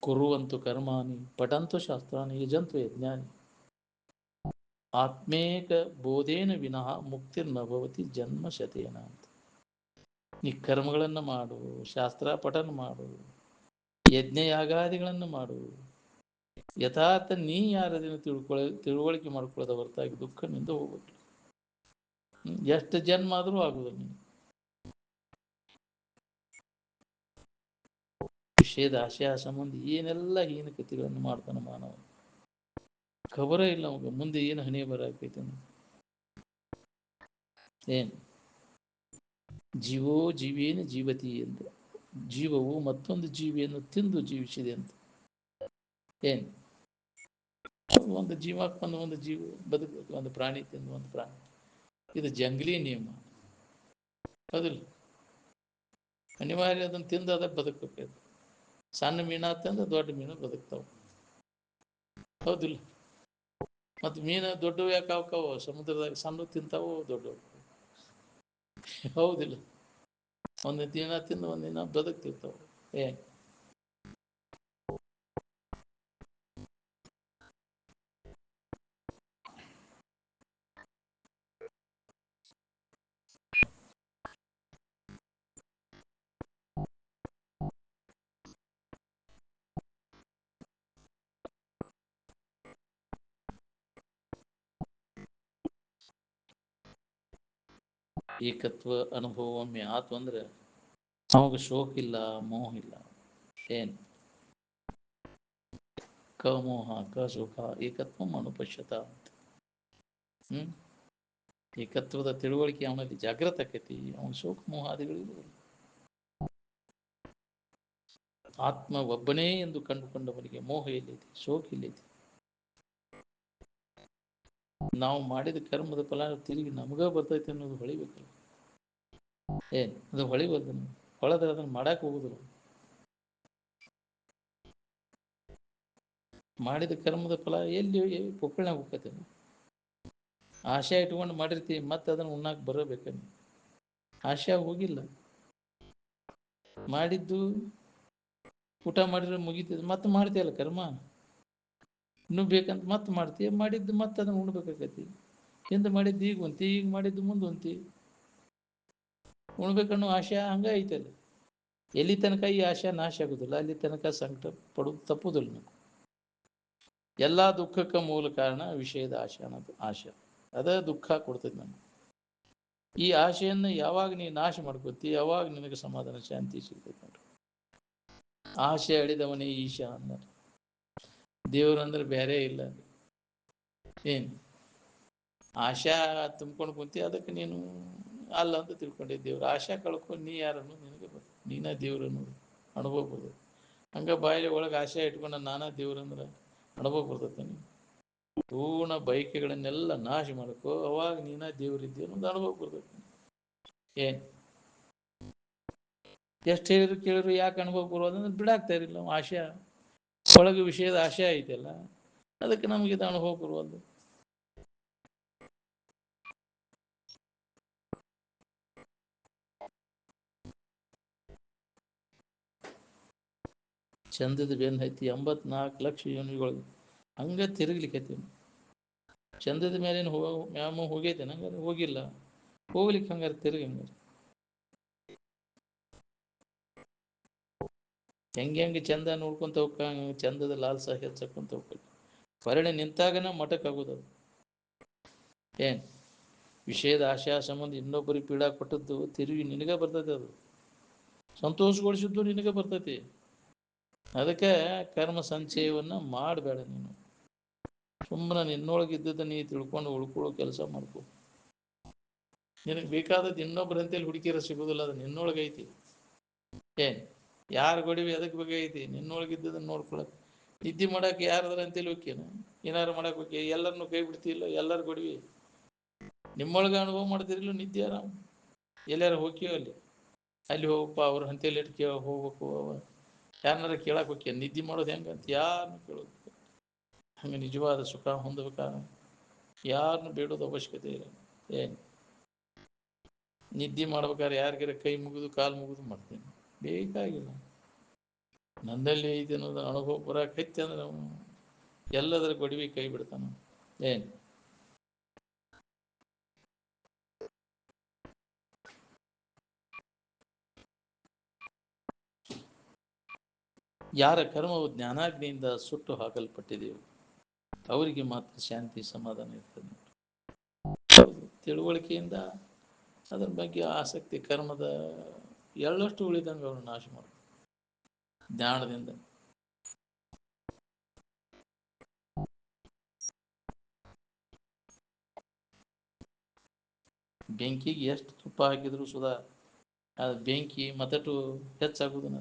ಕುರುವಂತು ಕರ್ಮಾಣಿ ಪಠಂತು ಶಾಸ್ತ್ರಾಣಿ ಯಜಂತು ಯಜ್ಞಾನಿ ಆತ್ಮೇಕ ಬೋಧೇನ ವಿನಃ ಮುಕ್ತಿರ್ನಭವತಿ ಜನ್ಮ ಶತೇನ ಅಂತ. ನೀ ಕರ್ಮಗಳನ್ನು ಮಾಡು, ಶಾಸ್ತ್ರ ಪಠನ ಮಾಡು, ಯಜ್ಞ ಯಾಗಾದಿಗಳನ್ನು ಮಾಡು. ಯಥಾರ್ಥ ನೀ ಯಾರದನ್ನು ತಿಳುವಳಿಕೆ ಮಾಡ್ಕೊಳ್ಳೋದ ಹೊರತಾಗಿ ದುಃಖ ನಿಂದ ಹೋಗ್ಬೇಕು. ಎಷ್ಟು ಜನ್ಮ ಆದರೂ ಆಗುವುದಿಲ್ಲ. ನೀನು ವಿಷಯದ ಆಶಯ ಸಂಬಂಧ ಏನೆಲ್ಲ ಹೀನ ಕಥೆಗಳನ್ನು ಮಾಡ್ತಾನೆ ಮಾನವ. ಖಬರ ಇಲ್ಲ ಅವಾಗ ಮುಂದೆ ಏನು ಹಣೆ ಬರಾಕೈತೆ. ಏನು ಜೀವೋ ಜೀವೇನ ಜೀವತಿ ಅಂತ. ಜೀವವು ಮತ್ತೊಂದು ಜೀವಿಯನ್ನು ತಿಂದು ಜೀವಿಸಿದೆ ಅಂತ. ಏನು ಒಂದು ಜೀವಾತ್ಮನ ಒಂದು ಜೀವ ಬದುಕಬೇಕು, ಒಂದು ಪ್ರಾಣಿ ತಿಂದು ಒಂದು ಪ್ರಾಣಿ. ಇದು ಜಂಗಲಿ ನಿಯಮ. ಹೌದಿಲ್ಲ? ಅನಿವಾರ್ಯ ಅದನ್ನು ತಿಂದು ಅದ ಬದುಕಬೇಕು. ಸಣ್ಣ ಮೀನ ತಂದು ದೊಡ್ಡ ಮೀನು ಬದುಕ್ತಾವ. ಹೌದಿಲ್ಲ? ಮತ್ತು ಮೀನು ದೊಡ್ಡವು ಯಾಕೆ ಅವಕಾವು? ಸಮುದ್ರದಾಗ ಸಣ್ಣ ತಿಂತಾವು, ದೊಡ್ಡವು. ಹೌದಿಲ್ಲ? ಒಂದು ದಿನ ತಿಂದು ಒಂದಿನ ಬದುಕ್ತಿರ್ತಾವ. ಏಕತ್ವ ಅನುಭವ ಒಮ್ಮೆ ಆತು ಅಂದ್ರೆ ಅವಾಗ ಶೋಕ ಇಲ್ಲ, ಮೋಹ ಇಲ್ಲ. ಏನು ಕ ಮೋಹ ಕ ಶೋಕ ಏಕತ್ವ ಅನುಪಶ್ಯತ ಅಂತ. ಏಕತ್ವದ ತಿಳುವಳಿಕೆ ಅವನಲ್ಲಿ ಜಾಗೃತ ಆಕೈತಿ. ಅವನ ಶೋಕ ಮೋಹಾದಿಗಳು ಆತ್ಮ ಒಬ್ಬನೇ ಎಂದು ಕಂಡುಕೊಂಡವನಿಗೆ ಮೋಹ ಎಲ್ಲೈತಿ, ಶೋಕ ಎಲ್ಲೈತಿ. ನಾವು ಮಾಡಿದ ಕರ್ಮದ ಫಲ ತಿರುಗಿ ನಮಗ ಬರ್ತೈತಿ ಅನ್ನೋದು ಹೊಳಿಬೇಕಲ್ಲ. ಅದು ಹೊಳಿಬಾರ್ದು. ಹೊಳೆದ್ರೆ ಅದನ್ನು ಮಾಡಕ್ಕೆ ಹೋಗುದಿಲ್ಲ. ಮಾಡಿದ ಕರ್ಮದ ಫಲ ಎಲ್ಲಿ ಪೊಕ್ಕಳ್ನಾಗ ಹೋಗ್ತೈತೆ. ಆಶೆ ಇಟ್ಕೊಂಡು ಮಾಡಿರ್ತೀವಿ, ಮತ್ತೆ ಅದನ್ನು ಉಣ್ಣಾಕ್ ಬರಬೇಕ. ಆಶೆ ಹೋಗಿಲ್ಲ, ಮಾಡಿದ್ದು ಊಟ ಮಾಡಿದ್ರೆ ಮುಗಿತದೆ. ಮತ್ತೆ ಮಾಡ್ತೀಯಲ್ಲ ಕರ್ಮ, ಇನ್ನೂ ಬೇಕಂತ ಮತ್ತೆ ಮಾಡ್ತೀಯ. ಮಾಡಿದ್ದು ಮತ್ತೆ ಅದನ್ನು ಉಣ್ಬೇಕಾಗತಿ. ಹಿಂದೆ ಮಾಡಿದ್ದು ಈಗ ಒಂತಿ, ಈಗ ಮಾಡಿದ್ದು ಮುಂದೆ ಒಂತಿ. ಉಣ್ಬೇಕನ್ನೋ ಆಶೆ ಹಂಗ ಐತಲ್ಲ. ಎಲ್ಲಿ ತನಕ ಈ ಆಶೆ ನಾಶ ಆಗುದಿಲ್ಲ ಅಲ್ಲಿ ತನಕ ಸಂಕಟ ಪಡುವುದು ತಪ್ಪುದಿಲ್ಲ. ನಾವು ಎಲ್ಲ ದುಃಖಕ್ಕೆ ಮೂಲ ಕಾರಣ ವಿಷಯದ ಆಶೆ ಅನ್ನೋದು. ಆಶೆ ಅದ ದುಃಖ ಕೊಡ್ತದೆ ನಮ್ಗೆ. ಈ ಆಶೆಯನ್ನು ಯಾವಾಗ ನೀ ನಾಶ ಮಾಡ್ಕೊತಿ ಯಾವಾಗ ನಿನಗೆ ಸಮಾಧಾನ ಶಾಂತಿ ಸಿಗ್ತೈತೆ ನೋಡ್ರಿ. ಆಶೆ ಅಡಿದವನೇ ಈಶಾ ಅಂದ. ದೇವ್ರಂದ್ರೆ ಬೇರೆ ಇಲ್ಲ. ಏನು ಆಶಾ ತುಂಬ್ಕೊಂಡು ಕುಂತಿ, ಅದಕ್ಕೆ ನೀನು ಅಲ್ಲ ಅಂತ ತಿಳ್ಕೊಂಡಿದ್ದ. ದೇವ್ರು ಆಶಾ ಕಳ್ಕೊಂಡು ನೀ ಯಾರನ್ನು ನಿನಗೆ ನೀನ ದೇವ್ರನ್ನು ಅನುಭವ ಬರ್ಬೋದು. ಹಂಗ ಬಾಯಲ್ಲಿ ಒಳಗೆ ಆಶೆ ಇಟ್ಕೊಂಡು ನಾನಾ ದೇವ್ರಂದ್ರೆ ಅನುಭವ ಬರ್ತೈತೆ ನೀವು ಪೂರ್ಣ ಬೈಕೆಗಳನ್ನೆಲ್ಲ ನಾಶ ಮಾಡಕ್ಕೋ ಅವಾಗ ನೀನ ದೇವರಿದ್ದೀಯ ಅನ್ನೋದು ಅನುಭವ ಬರ್ತೈತೆ. ಏನು ಎಷ್ಟು ಹೇಳಿದ್ರು ಕೇಳಿದ್ರು ಯಾಕೆ ಅನುಭವ ಬರೋದಂದ್ರೆ ಬಿಡಾಕ್ತಾ ಇರಲಿಲ್ಲ ನಾವು ಆಶಯ ಒಳಗೆ ವಿಷಯದ ಆಶಯ ಐತೆಲ್ಲ ಅದಕ್ಕೆ ನಮಗೆ ಇದು ಅನುಭವ ಬರುವುದು. ಚಂದದ ಬೆನ್ನು ಐತಿ 84 ಲಕ್ಷ ಯೋನಿಗಳು ಹಂಗ ತಿರುಗ್ಲಿಕ್ಕೆ ಚಂದದ ಮೇಲೇನು ಮ್ಯಾಮ ಹೋಗೈತೆ ಹಂಗಾರೆ ಹೋಗಿಲ್ಲ ಹೋಗ್ಲಿಕ್ಕೆ ಹಂಗಾರೆ ತಿರುಗಿ ಹಂಗಾರೆ ಹೆಂಗೆ ಚಂದ ನೋಡ್ಕೊಂತ ಹೋಗ್ಕ ಚಂದದ ಲಾಲ್ಸ ಹೆಚ್ಚಕೊಂತ ಹೋಗ್ಬೇಕು ಪರಿಣೆ ನಿಂತಾಗನ ಮಠಕ್ಕೆ ಆಗೋದು. ಏನ್ ವಿಷಯದ ಆಶಾ ಸಂಬಂಧ ಇನ್ನೊಬ್ಬರಿಗೆ ಪೀಡಾ ಕೊಟ್ಟದ್ದು ತಿರುಗಿ ನಿನಗ ಬರ್ತೈತೆ, ಅದು ಸಂತೋಷಗೊಳಿಸಿದ್ದು ನಿನಗೆ ಬರ್ತೈತಿ. ಅದಕ್ಕೆ ಕರ್ಮ ಸಂಚಯವನ್ನ ಮಾಡಬೇಡ ನೀನು. ಸುಮ್ಮನೆ ನಿನ್ನೊಳಗಿದ್ದದ್ದು ನೀ ತಿಳ್ಕೊಂಡು ಉಳ್ಕೊಳ್ಳೋ ಕೆಲಸ ಮಾಡ್ಕೊ. ನಿನಗೆ ಬೇಕಾದದ್ದು ಇನ್ನೊಬ್ಬರಂತೇಳಿ ಹುಡುಕಿರ ಸಿಗೋದಿಲ್ಲ, ಅದು ನಿನ್ನೊಳಗೈತಿ. ಏನ್ ಯಾರು ಗೊಡಿವಿ ಅದಕ್ಕೆ ಬೇಕಾಗೈತಿ, ನಿನ್ನೊಳಗಿದ್ದದನ್ನ ನೋಡ್ಕೊಳಕ್. ನಿದ್ದೆ ಮಾಡಕ್ಕೆ ಯಾರದ್ರ ಅಂತೇಳಿ ಹೋಗ್ಯನ, ಏನಾರು ಮಾಡಕ್ ಹೋಗಿ ಎಲ್ಲರನ್ನು ಕೈ ಬಿಡ್ತಿಲ್ಲ, ಎಲ್ಲರೂ ಗೊಡಿವಿ ನಿಮ್ಮೊಳಗೆ ಅನುಭವ ಮಾಡ್ತಿರ್ಲಿಲ್ಲ ನಿದ್ದೆ ಆರಾಮ್. ಎಲ್ಲಾರು ಹೋಗ್ಯೋ ಅಲ್ಲಿ ಹೋಗಪ್ಪ ಅವ್ರ ಅಂತೇಳಿ ಕೇಳ ಹೋಗ್ಬೇಕು, ಯಾರನ್ನಾರ ಕೇಳಕ್ ಹೋಗ್ಯ ನಿದ್ದೆ ಮಾಡೋದು ಹೆಂಗಂತ ಯಾರನ್ನು ಕೇಳೋದು. ಹಂಗೆ ನಿಜವಾದ ಸುಖ ಹೊಂದಬೇಕಾದ್ರೆ ಯಾರನ್ನು ಬೇಡೋದು ಅವಶ್ಯಕತೆ ಇಲ್ಲ. ಏನು ನಿದ್ದೆ ಮಾಡ್ಬೇಕಾದ್ರೆ ಯಾರಿಗಾರ ಕೈ ಮುಗಿದು ಕಾಲು ಮುಗಿದು ಮಾಡ್ತೀನಿ, ಬೇಕಾಗಿಲ್ಲ. ನನ್ನಲ್ಲಿ ಐತೆ ಅನ್ನೋದು ಅನುಭವ ಬರಕೈತಿ ಅಂದ್ರೆ ಅವನು ಎಲ್ಲದರ ಗೊಡವಿ ಕೈ ಬಿಡ್ತಾನ. ಏನು ಯಾರ ಕರ್ಮವು ಜ್ಞಾನಾಗ್ನಿಯಿಂದ ಸುಟ್ಟು ಹಾಕಲ್ಪಟ್ಟಿದೆಯೋ ಅವರಿಗೆ ಮಾತ್ರ ಶಾಂತಿ ಸಮಾಧಾನ ಇರ್ತದೆ. ತಿಳುವಳಿಕೆಯಿಂದ ಅದರ ಬಗ್ಗೆ ಆಸಕ್ತಿ ಕರ್ಮದ ಎಳ್ಳಷ್ಟು ಉಳಿದಂಗೆ ಅವನು ನಾಶ ಮಾಡ್ತಾನೆ ಜ್ಞಾನದಿಂದ. ಬೆಂಕಿಗೆ ಎಷ್ಟು ತುಪ್ಪ ಹಾಕಿದ್ರು ಸುಧಾ ಅದು ಬೆಂಕಿ ಮತ್ತಟು ಹೆಚ್ಚಾಗುವುದನ್ನ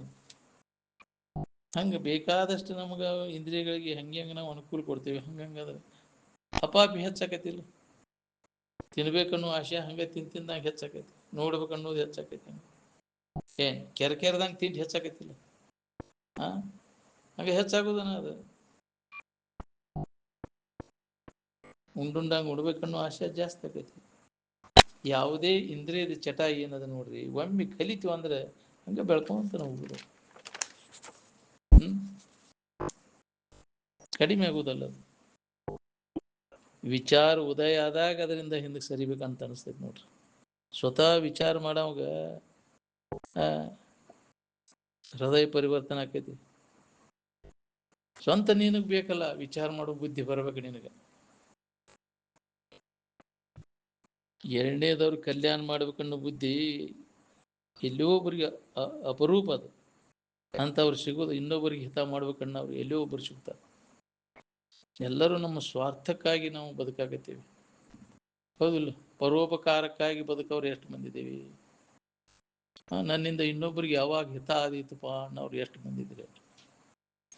ಹಂಗೆ ಬೇಕಾದಷ್ಟು ನಮ್ಗೆ ಇಂದ್ರಿಯಗಳಿಗೆ ಹಂಗೆ ನಾವು ಅನುಕೂಲ ಕೊಡ್ತೀವಿ. ಹಂಗಂಗಾದ್ರೆ ಅಪಾಪಿ ಹೆಚ್ಚಾಕೈತಿಲ್ಲ, ತಿನ್ಬೇಕನ್ನೋ ಆಶೆ ಹಂಗೆ ತಿಂದಂಗೆ ಹೆಚ್ಚಾಕೈತಿ, ನೋಡ್ಬೇಕನ್ನೋದು ಹೆಚ್ಚಾಕೈತಿ. ಏನ್ ಕೆರ್ದಂಗೆ ತಿಂಡಿ ಹೆಚ್ಚಾಕೈತಿಲ್ಲ, ಹಂಗೆ ಹೆಚ್ಚಾಗೋದನ ಅದು. ಉಂಡುಂಡಂಗೆ ಉಡ್ಬೇಕನ್ನೋ ಆಶೆ ಜಾಸ್ತಿ ಆಕೈತಿ. ಯಾವುದೇ ಇಂದ್ರಿಯದ ಚಟ ಏನದ ನೋಡ್ರಿ, ಒಮ್ಮೆ ಕಲಿತೀವಿ ಅಂದ್ರೆ ಹಂಗೆ ಬೆಳ್ಕೊಂತ ಹೋಗುದು. ಕಡಿಮೆ ಆಗುವುದಲ್ಲ ಅದು. ವಿಚಾರ ಉದಯ ಆದಾಗ ಅದರಿಂದ ಹಿಂದಕ್ಕೆ ಸರಿಬೇಕಂತ ಅನಿಸ್ತೈತಿ ನೋಡ್ರಿ. ಸ್ವತಃ ವಿಚಾರ ಮಾಡೋವಾಗ ಹೃದಯ ಪರಿವರ್ತನೆ ಆಕೈತಿ. ಸ್ವಂತ ನಿನಗ್ ಬೇಕಲ್ಲ ವಿಚಾರ ಮಾಡೋ ಬುದ್ಧಿ ಬರ್ಬೇಕು ನಿನಗೆ. ಎರಡನೇದವ್ರು ಕಲ್ಯಾಣ ಮಾಡ್ಬೇಕನ್ನೋ ಬುದ್ಧಿ ಎಲ್ಲಿಯೋ ಒಬ್ಬರಿಗೆ ಅಪರೂಪ ಅದು. ಅಂತವ್ರು ಸಿಗೋದು ಇನ್ನೊಬ್ಬರಿಗೆ ಹಿತ ಮಾಡ್ಬೇಕನ್ನೋರು ಎಲ್ಲಿಯೋ ಒಬ್ಬರು ಸಿಗ್ತಾರೆ. ಎಲ್ಲರೂ ನಮ್ಮ ಸ್ವಾರ್ಥಕ್ಕಾಗಿ ನಾವು ಬದುಕಾಗತ್ತೀವಿ, ಹೌದಿಲ್ಲ? ಪರೋಪಕಾರಕ್ಕಾಗಿ ಬದುಕವ್ರು ಎಷ್ಟು ಮಂದಿದ್ದೀವಿ. ನನ್ನಿಂದ ಇನ್ನೊಬ್ರಿಗೆ ಯಾವಾಗ ಹಿತ ಆದೀತಪ್ಪ ಅನ್ನೋರು ಎಷ್ಟು ಮಂದಿದ್ದೀರಿ.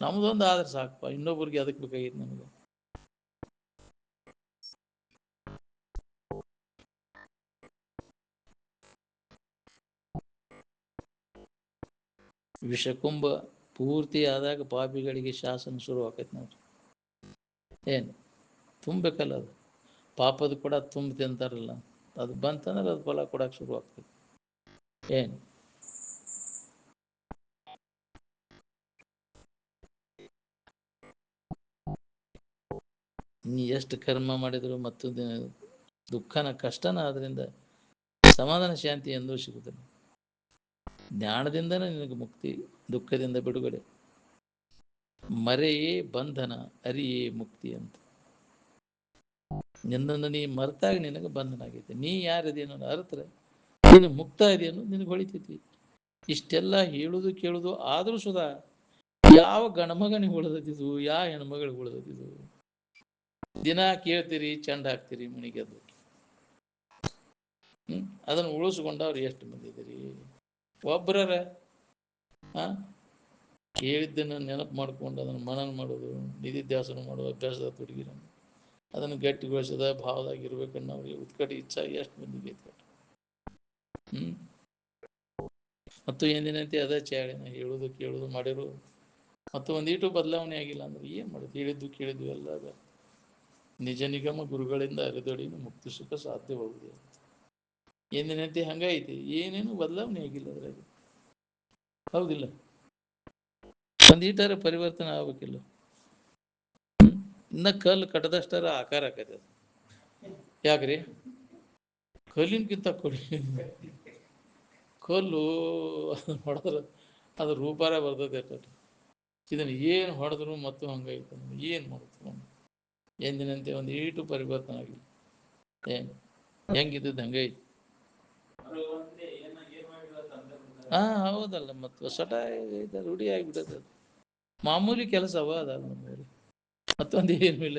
ನಮ್ದೊಂದು ಆದ್ರೆ ಸಾಕಪ್ಪ, ಇನ್ನೊಬ್ರಿಗೆ ಅದಕ್ಕೆ ಬೇಕಾಗಿತ್ತು ನಮಗೆ. ವಿಷಕುಂಭ ಪೂರ್ತಿ ಆದಾಗ ಪಾಪಿಗಳಿಗೆ ಶಾಸನ ಶುರು ಆಕೈತಿ ನೋಡ್ರಿ. ಏನು ತುಂಬಬೇಕಲ್ಲ ಅದು, ಪಾಪದ ಕೂಡ ತುಂಬತಿ ಅಂತಾರಲ್ಲ, ಅದು ಬಂತಂದ್ರೆ ಅದು ಫಲ ಕೊಡಕ್ಕೆ ಶುರು ಆಗ್ತದೆ. ಏನು ನೀ ಎಷ್ಟು ಕರ್ಮ ಮಾಡಿದ್ರು ಮತ್ತು ದುಃಖನ ಕಷ್ಟನ ಅದರಿಂದ ಸಮಾಧಾನ ಶಾಂತಿ ಎಂದೂ ಸಿಗುತ್ತದೆ. ಜ್ಞಾನದಿಂದನೇ ನಿನಗೆ ಮುಕ್ತಿ, ದುಃಖದಿಂದ ಬಿಡುಗಡೆ. ಮರೆಯೇ ಬಂಧನ, ಅರಿಯೇ ಮುಕ್ತಿ ಅಂತ. ನಿನ್ನನ್ನು ನೀ ಮರೆತಾಗ ನಿನಗೆ ಬಂಧನ ಆಗೈತೆ. ನೀ ಯಾರಿದೇನೋ ಅರ್ಥರೆ ನೀನು ಮುಕ್ತ ಇದೆಯನ್ನೋ ನಿನಗೆ ಹೊಳಿತೈತಿ. ಇಷ್ಟೆಲ್ಲ ಹೇಳುದು ಕೇಳುದು ಆದ್ರೂ ಸುಧಾ ಯಾವ ಗಣಮಗನಿಗೆ ಉಳಿದಿದ್ದು, ಯಾವ ಹೆಣ್ಮಗಳಿಗೆ ಉಳಿದಿದ್ದು. ದಿನ ಕೇಳ್ತೀರಿ, ಚಂಡ ಹಾಕ್ತೀರಿ ಮಣಿಗೆದ್ದು. ಅದನ್ನು ಉಳಿಸ್ಕೊಂಡವ್ರು ಎಷ್ಟು ಮಂದಿ ಇದ್ದೀರಿ? ಒಬ್ಬರ ಹೇಳಿದ್ದನ್ನು ನೆನಪು ಮಾಡ್ಕೊಂಡು ಅದನ್ನು ಮನನ ಮಾಡೋದು, ನಿಧಿಧ್ಯಾಸನ ಮಾಡೋದು, ಅಭ್ಯಾಸದ ತೊಡಗಿರ ಅದನ್ನು ಗಟ್ಟಿಗೊಳಿಸದ ಭಾವದಾಗಿರ್ಬೇಕನ್ನೋ ಅವ್ರಿಗೆ ಉತ್ಕಟ ಇಚ್ಛಾ ಎಷ್ಟು ಮಂದಿಗೆ ಐತೆ. ಮತ್ತು ಎಂದಿನಂತೆ ಅದೇ ಚಾಳಿನ ಹೇಳೋದು ಕೇಳೋದು ಮಾಡಿರು ಮತ್ತು ಒಂದೀಟು ಬದಲಾವಣೆ ಆಗಿಲ್ಲ ಅಂದ್ರೆ ಏನು ಮಾಡೋದು? ಹೇಳಿದ್ದು ಕೇಳಿದ್ವು ಎಲ್ಲ ನಿಜ ನಿಗಮ ಗುರುಗಳಿಂದ ಅರಿದೊಡಿ ಮುಕ್ತಿ ಸುಖ ಸಾಧ್ಯವಾಗುವುದು. ಎಂದಿನಂತೆ ಹಂಗೈತಿ, ಏನೇನು ಬದಲಾವಣೆ ಆಗಿಲ್ಲ ಅದ್ರಾಗ. ಹೌದಿಲ್ಲ? ಒಂದೀಟಾರ ಪರಿವರ್ತನೆ ಆಗ್ಬೇಕಿಲ್ಲ. ಇನ್ನ ಕಲ್ಲು ಕಟ್ಟದಷ್ಟಾರ ಆಕಾರ ಆಕೈತೆ ಅದು. ಯಾಕ್ರಿ? ಕಲ್ಲಿನ್ಕಿಂತ ಕಲ್ಲು ಹೊಡೆದ್ರೆ ಅದು ರೂಪಾರ ಬರ್ತದೆ. ಇದನ್ನು ಏನು ಹೊಡೆದ್ರು ಮತ್ತು ಹಂಗೈತೆ. ಏನು ಮಾಡುತ್ತೆ? ಎಂದಿನಂತೆ ಒಂದು ಈಟು ಪರಿವರ್ತನೆ ಆಗಿಲ್ಲ. ಏನು ಹೆಂಗಿದ್ದದ್ದು ಹಂಗೈತಿ. ಹೌದಲ್ಲ, ಮತ್ತು ಸಟ ರೂಢಿ ಆಗಿಬಿಟ್ಟದ. ಮಾಮೂಲಿ ಕೆಲಸ ಅವ ಅದ ನಮ್ಮಲ್ಲಿ, ಮತ್ತೊಂದು ಏನು ಇಲ್ಲ.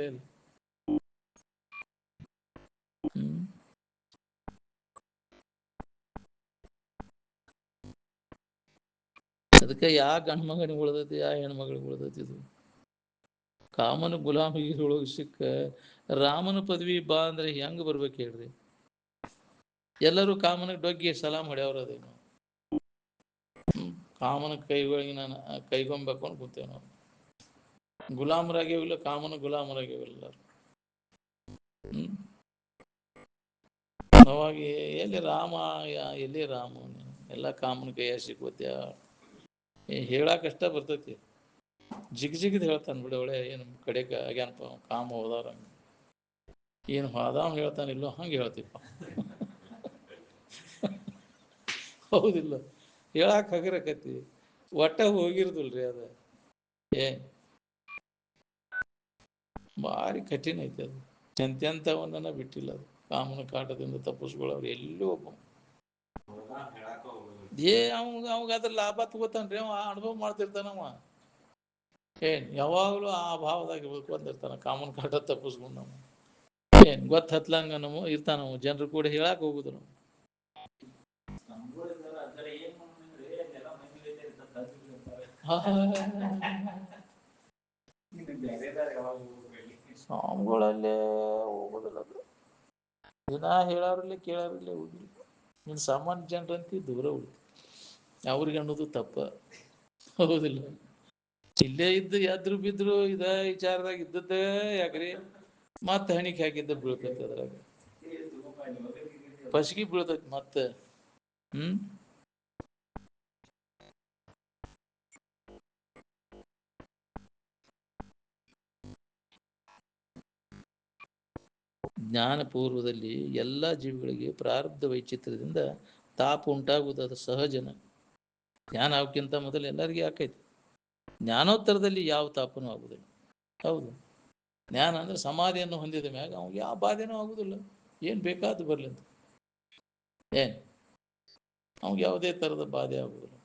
ಅದಕ್ಕೆ ಯಾ ಗಂಡು ಮಗನಿಗೆ ಉಳ್ದೈತಿ, ಯಾ ಹೆಣ್ಮಗಳಿಗೆ ಉಳ್ದೈತಿ. ಇದು ಕಾಮನ ಗುಲಾಮಿಗಿರೊಳಗೆ ಸಿಕ್ಕ ರಾಮನ ಪದವಿ ಬಾ ಅಂದ್ರೆ ಹೆಂಗ್ ಬರ್ಬೇಕು ಹೇಳ್ರಿ? ಎಲ್ಲರೂ ಕಾಮನ ಡೊಗ್ಗಿ ಸಲಾಮ್ ಹೊಡೆಯವ್ರದೇನು. ಕಾಮನ ಕೈಗಳಿಗೆ ನಾನು ಕೈಗೊಂಬೆಕೊಂಡು ಕೂತೇವೆ ನಾವು. ಗುಲಾಮರಾಗ್ಯವಿಲ್ಲ, ಕಾಮನ ಗುಲಾಮರಾಗ್ಯವಿಲ್ಲ. ಅವಾಗ ಎಲ್ಲಿ ರಾಮ, ಎಲ್ಲಿ ರಾಮ? ಎಲ್ಲ ಕಾಮನ ಕೈಯ ಸಿಕ್ಕೋತ್ಯ. ಹೇಳಾಕಷ್ಟ ಬರ್ತೈತಿ, ಜಿಗಿದ್ ಹೇಳ್ತಾನೆ ಬಿಡ. ಒಳ್ಳೆ ಏನು ಕಡೆಗೆ ಆಗ್ಯಾನಪ್ಪ ಕಾಮ ಹೋದವ್ರ, ಏನು ಹೋದವ್ ಹೇಳ್ತಾನಿಲ್ಲೋ ಹಂಗೆ ಹೇಳ್ತೀಪ್ಪ. ಹೌದಿಲ್ಲ? ಹೇಳಾಕ ಹಗರಕತಿ, ಒಟ್ಟ ಹೋಗಿರ್ದಲ್ರಿ ಅದ. ಭಾರಿ ಕಠಿಣ ಐತಿ ಅದು. ಎಂತೆಂಥವನ್ನ ಬಿಟ್ಟಿಲ್ಲ ಅದು. ಕಾಮನ ಕಾಟದಿಂದ ತಪ್ಪಿಸ್ಕೊಳ್ಳೋರು ಎಲ್ಲೂ ಒಬ್ಬ ಅವಾಗ ಅದ್ರ ಲಾಭ ತಗೋತಾನ್ರಿ. ಅವ ಅನುಭವ ಮಾಡ್ತಿರ್ತಾನವ. ಯಾವಾಗಲೂ ಆ ಭಾವದಾಗ ಬಂದಿರ್ತಾನ, ಕಾಮನ್ ಕಾಟ ತಪ್ಪಿಸ್ಕೊಂಡು. ನಾವು ಗೊತ್ತ ಹತ್ಲಂಗ ನಾವು ಇರ್ತಾನವು, ಜನರು ಕೂಡ ಹೇಳಾಕ ಹೋಗುದು ನಾವು. ಸ್ವಾಮಿಗಳಲ್ಲೇ ಹೋಗುದಿಲ್ಲ ಅದು. ದಿನ ಹೇಳೋರಲ್ಲಿ ಕೇಳೋರಲ್ಲಿ ಹೋಗಿಲ್ಲ. ನೀನು ಸಾಮಾನ್ಯ ಜನರಂತಿ ದೂರ ಉಳಿತು. ಅವ್ರಿಗೆ ಅನ್ನೋದು ತಪ್ಪ. ಹೌದಿಲ್ಲ? ಇಲ್ಲೇ ಇದ್ದು ಎದ್ರು ಬಿದ್ರು ಇದ ವಿಚಾರದಾಗ ಇದ್ದದ್ದೇ ಯಾಕ್ರಿ? ಮತ್ತೆ ಹಣಿಕೆ ಹಾಕಿದ್ದ ಬೀಳ್ತೈತಿ, ಅದ್ರಾಗ ಫಸ್ಗಿ ಬೀಳ್ತೈತಿ ಮತ್ತೆ. ಜ್ಞಾನ ಪೂರ್ವದಲ್ಲಿ ಎಲ್ಲ ಜೀವಿಗಳಿಗೆ ಪ್ರಾರಬ್ಧ ವೈಚಿತ್ರ್ಯದಿಂದ ತಾಪ ಉಂಟಾಗುವುದು ಅದು ಸಹಜನ. ಜ್ಞಾನ ಅವಕ್ಕಿಂತ ಮೊದಲು ಎಲ್ಲರಿಗೂ ಆಕೈತಿ. ಜ್ಞಾನೋತ್ತರದಲ್ಲಿ ಯಾವ ತಾಪನೂ ಆಗುದಿಲ್ಲ. ಹೌದು, ಜ್ಞಾನ ಅಂದ್ರೆ ಸಮಾಧಿಯನ್ನು ಹೊಂದಿದ ಮ್ಯಾಗ ಅವ್ನಿಗೆ ಯಾವ ಬಾಧೆನೂ ಆಗುದಿಲ್ಲ. ಏನ್ ಬೇಕಾದ್ದು ಬರ್ಲಿ ಅಂತ, ಅವ್ನಿಗೆ ಯಾವುದೇ ತರದ ಬಾಧೆ ಆಗುದಿಲ್ಲ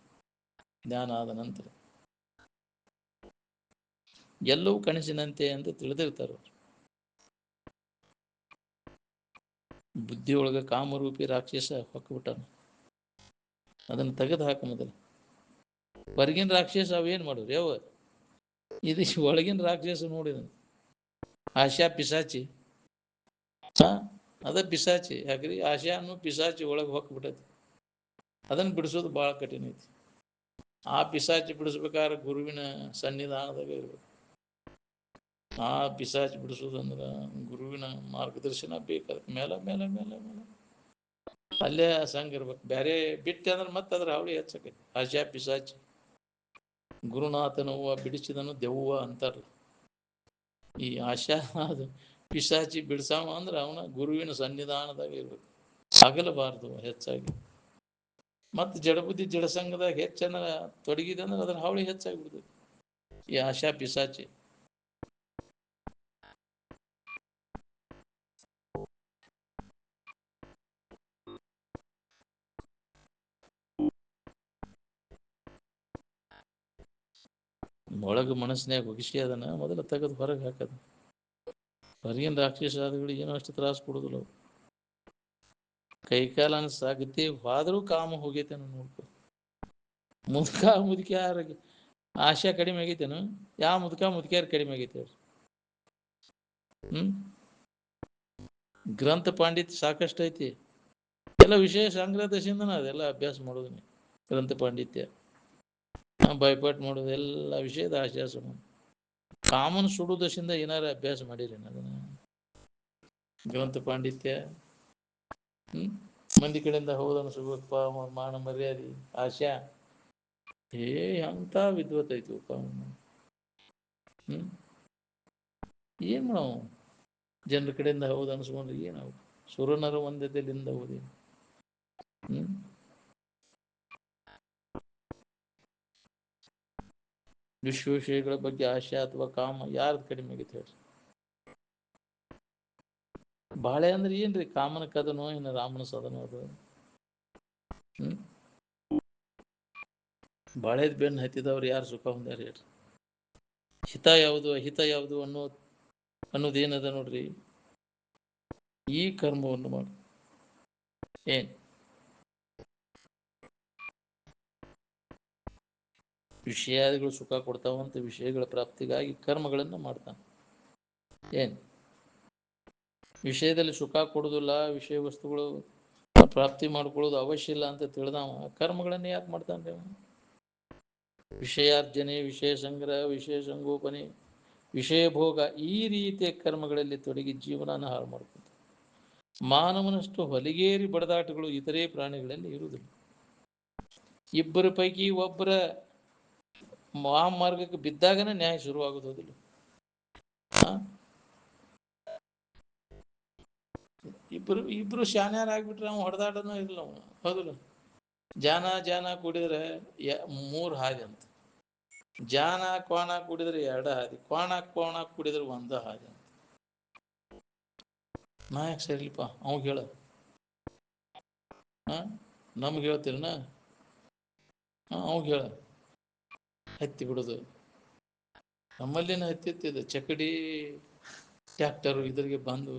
ಜ್ಞಾನ ಆದ ನಂತರ. ಎಲ್ಲವೂ ಕನಸಿನಂತೆ ಅಂತ ತಿಳಿದಿರ್ತಾರ. ಬುದ್ಧಿಯೊಳಗ ಕಾಮರೂಪಿ ರಾಕ್ಷಸ ಹೊಕ್ಬಿಟ್ಟಾನ. ಅದನ್ನು ತೆಗೆದು ಹಾಕ ಮೊದಲು. ಹೊರಗಿನ ರಾಕ್ಷಸ ಅವೇನ್ ಮಾಡುದು ಯಾವ? ಇದು ಒಳಗಿನ ರಾಕ್ಷಸ ನೋಡಿದ ಆಶಾ ಪಿಸಾಚಿ. ಅದ ಪಿಸಾಚಿ. ಯಾಕ್ರಿ? ಆಶಾ ಅನ್ನೋ ಪಿಸಾಚಿ ಒಳಗೆ ಹೊಕ್ಬಿಟ್ಟೈತಿ. ಅದನ್ನು ಬಿಡಿಸೋದು ಬಹಳ ಕಠಿಣ ಐತಿ. ಆ ಪಿಸಾಚಿ ಬಿಡಿಸ್ಬೇಕಾದ್ರೆ ಗುರುವಿನ ಸನ್ನಿಧಾನದಾಗ ಇರ್ಬೇಕು. ಆ ಪಿಸಾಚಿ ಬಿಡಿಸೋದಂದ್ರ ಗುರುವಿನ ಮಾರ್ಗದರ್ಶನ ಬೇಕಾದ ಮೇಲೆ ಮೇಲೆ ಮೇಲೆ ಮೇಲೆ ಅಲ್ಲೇ ಸಂಘ ಇರ್ಬೇಕು. ಬೇರೆ ಬಿಟ್ಟೆ ಅಂದ್ರೆ ಮತ್ತೆ ಅದ್ರ ಅವಳಿ ಹೆಚ್ಚಕೈತಿ. ಆಶಾ ಪಿಸಾಚಿ ಗುರುನಾಥನವ್ವ ಬಿಡಿಸಿದನು ದೆವ್ವ ಅಂತಾರಲ್ಲ. ಈ ಆಶಾ ಅದು ಪಿಶಾಚಿ ಬಿಡ್ಸಾವ ಅಂದ್ರೆ ಅವನ ಗುರುವಿನ ಸನ್ನಿಧಾನದಾಗ ಇರ್ಬೇಕು, ಆಗಲಬಾರ್ದು ಹೆಚ್ಚಾಗಿ. ಮತ್ತೆ ಜಡಬುದ್ಧಿ ಜಡಸಂಗದಾಗ ಹೆಚ್ಚನ ತೊಡಗಿದೆ ಅಂದ್ರೆ ಅದ್ರ ಹಾವಳಿ ಹೆಚ್ಚಾಗ್ಬಿಡ್ತದೆ ಈ ಆಶಾ ಪಿಶಾಚಿ. ಒಳಗ ಮನಸ್ಸಿನಾಗ ಒಗಿಸಿ ಅದನ್ನ ಮೊದಲ ತೆಗೆದು ಹೊರಗೆ ಹಾಕದು. ಹೊರಗಿನ ರಾಕ್ಷಸಾದಿಗಳಿಗೆ ಏನೋ ಅಷ್ಟು ತ್ರಾಸ ಕೊಡುದಿಲ್ಲ. ಕೈಕಾಲನ ಸಾಗತಿ ಹೋದ್ರೂ ಕಾಮ ಹೋಗೈತೆ ನೋಡ್ಕೊ. ಮುದುಕ ಮುದುಕಿ ಯಾರಿಗೆ ಆಶಾ ಕಡಿಮೆ ಆಗೈತೇನು? ಯಾವ ಮುದುಕಿಯಾರು ಕಡಿಮೆ ಆಗೈತೆ? ಹ್ಮ್ ಗ್ರಂಥ ಪಾಂಡಿತ್ಯ ಸಾಕಷ್ಟು ಐತಿ. ಎಲ್ಲ ವಿಷಯ ಸಂಗ್ರಹ ದಶೆಯಿಂದನ ಅದೆಲ್ಲ ಅಭ್ಯಾಸ ಮಾಡೋದು. ಗ್ರಂಥ ಪಾಂಡಿತ್ಯ ಬೈಪಾಟ್ ಮಾಡೋದು ಎಲ್ಲ ವಿಷಯದ ಅಭ್ಯಾಸ ಮಾಡೋದು. ಕಾಮನ್ ಸುಡು ದಶೆಯಿಂದ ಏನಾರ ಅಭ್ಯಾಸ ಮಾಡಿರಿ ಅದನ್ನ ಗ್ರಂಥ ಪಾಂಡಿತ್ಯ. ಮಂದಿ ಕಡೆಯಿಂದ ಹೌದನ್ನು ಸಿಗುವಪ್ಪ ಮಾನ ಮರ್ಯಾದೆ ಆಶಾ ಅಂತ ವಿದ್ವತ್ ಐತಿವಪ್ಪ. ಏನ್ ಮಾಡವು ಜನರ ಕಡೆಯಿಂದ ಹೌದು ಅನ್ಸ್ಕೊಂಡ್ರೆ ಏನಾವು? ಸುರನರ ಒಂದತೆಯಿಂದ ಹೋದಿ. ವಿಶ್ವವಿಷಯಗಳ ಬಗ್ಗೆ ಆಶೆ ಅಥವಾ ಕಾಮ ಯಾರ್ದು ಕಡಿಮೆ ಆಗೈತೆ ಹೇಳ್ರಿ? ಬಾಳೆ ಅಂದ್ರೆ ಏನ್ರಿ? ಕಾಮನ ಕದನೋ ಇನ್ನು ರಾಮನ ಸದನೋ ಅದು? ಬಾಳೆದ್ ಬೆನ್ನು ಹತ್ತಿದವ್ರು ಯಾರು ಸುಖ ಹೊಂದಾರ ಹೇಳ್ರಿ? ಹಿತ ಯಾವುದು ಅಹಿತ ಯಾವುದು ಅನ್ನೋದೇನದ ನೋಡ್ರಿ. ಈ ಕರ್ಮವನ್ನು ಮಾಡು. ಏನ್ ವಿಷಯಾದಿಗಳು ಸುಖ ಕೊಡ್ತಾವಂತ ವಿಷಯಗಳ ಪ್ರಾಪ್ತಿಗಾಗಿ ಕರ್ಮಗಳನ್ನು ಮಾಡ್ತಾನೆ. ಏನ್ ವಿಷಯದಲ್ಲಿ ಸುಖ ಕೊಡುದಿಲ್ಲ, ವಿಷಯ ವಸ್ತುಗಳು ಪ್ರಾಪ್ತಿ ಮಾಡ್ಕೊಳ್ಳೋದು ಅವಶ್ಯ ಇಲ್ಲ ಅಂತ ತಿಳಿದವ ಕರ್ಮಗಳನ್ನ ಯಾಕೆ ಮಾಡ್ತಾನೆ? ವಿಷಯಾರ್ಜನೆ, ವಿಷಯ ಸಂಗ್ರಹ, ವಿಷಯ ಸಂಗೋಪನೆ, ವಿಷಯ ಭೋಗ ಈ ರೀತಿಯ ಕರ್ಮಗಳಲ್ಲಿ ತೊಡಗಿ ಜೀವನನ ಹಾಳು ಮಾಡ್ಕೊಂತ. ಮಾನವನಷ್ಟು ಹೊಲಿಗೇರಿ ಬಡದಾಟಗಳು ಇತರೆ ಪ್ರಾಣಿಗಳಲ್ಲಿ ಇರುವುದಿಲ್ಲ. ಇಬ್ಬರ ಪೈಕಿ ಒಬ್ಬರ ಮಹಾಮಾರ್ಗಕ್ಕೆ ಬಿದ್ದಾಗನೇ ನ್ಯಾಯ ಶುರುವಾಗುವುದಿಲ್ಲ. ಇಬ್ರು ಶಾನ್ಯಾರ ಆಗ್ಬಿಟ್ರೆ ಅವ್ನು ಹೊಡೆದಾಡನೂ ಇರಲಿಲ್ಲ. ಅವನು ಹೌದಿಲ್ಲ? ಜಾನ ಕುಡಿದ್ರೆ 3 ಹಾದಿ ಅಂತ. ಜಾನ ಕ್ವಾಣ ಕುಡಿದ್ರೆ 2 ಹಾದಿ, ಕ್ವಾಣ ಕುಡಿದ್ರೆ 1 ಹಾದಿ ಅಂತ. ನಾ ಯಾಕೆ ಸರಿಲಿಪ್ಪ? ಅವಾಗ ಹೇಳ. ನಮ್ಗೆ ಹೇಳ್ತೀರನ? ಅವಾಗ ಹೇಳ. ಹತ್ತಿ ಬಿಡುದು ನಮ್ಮಲ್ಲಿನ ಹತ್ತಿತ್ತಿದೆ. ಚಕಡಿ ಟ್ಯಾಕ್ಟರು ಇದ್ರಿಗೆ ಬಂದು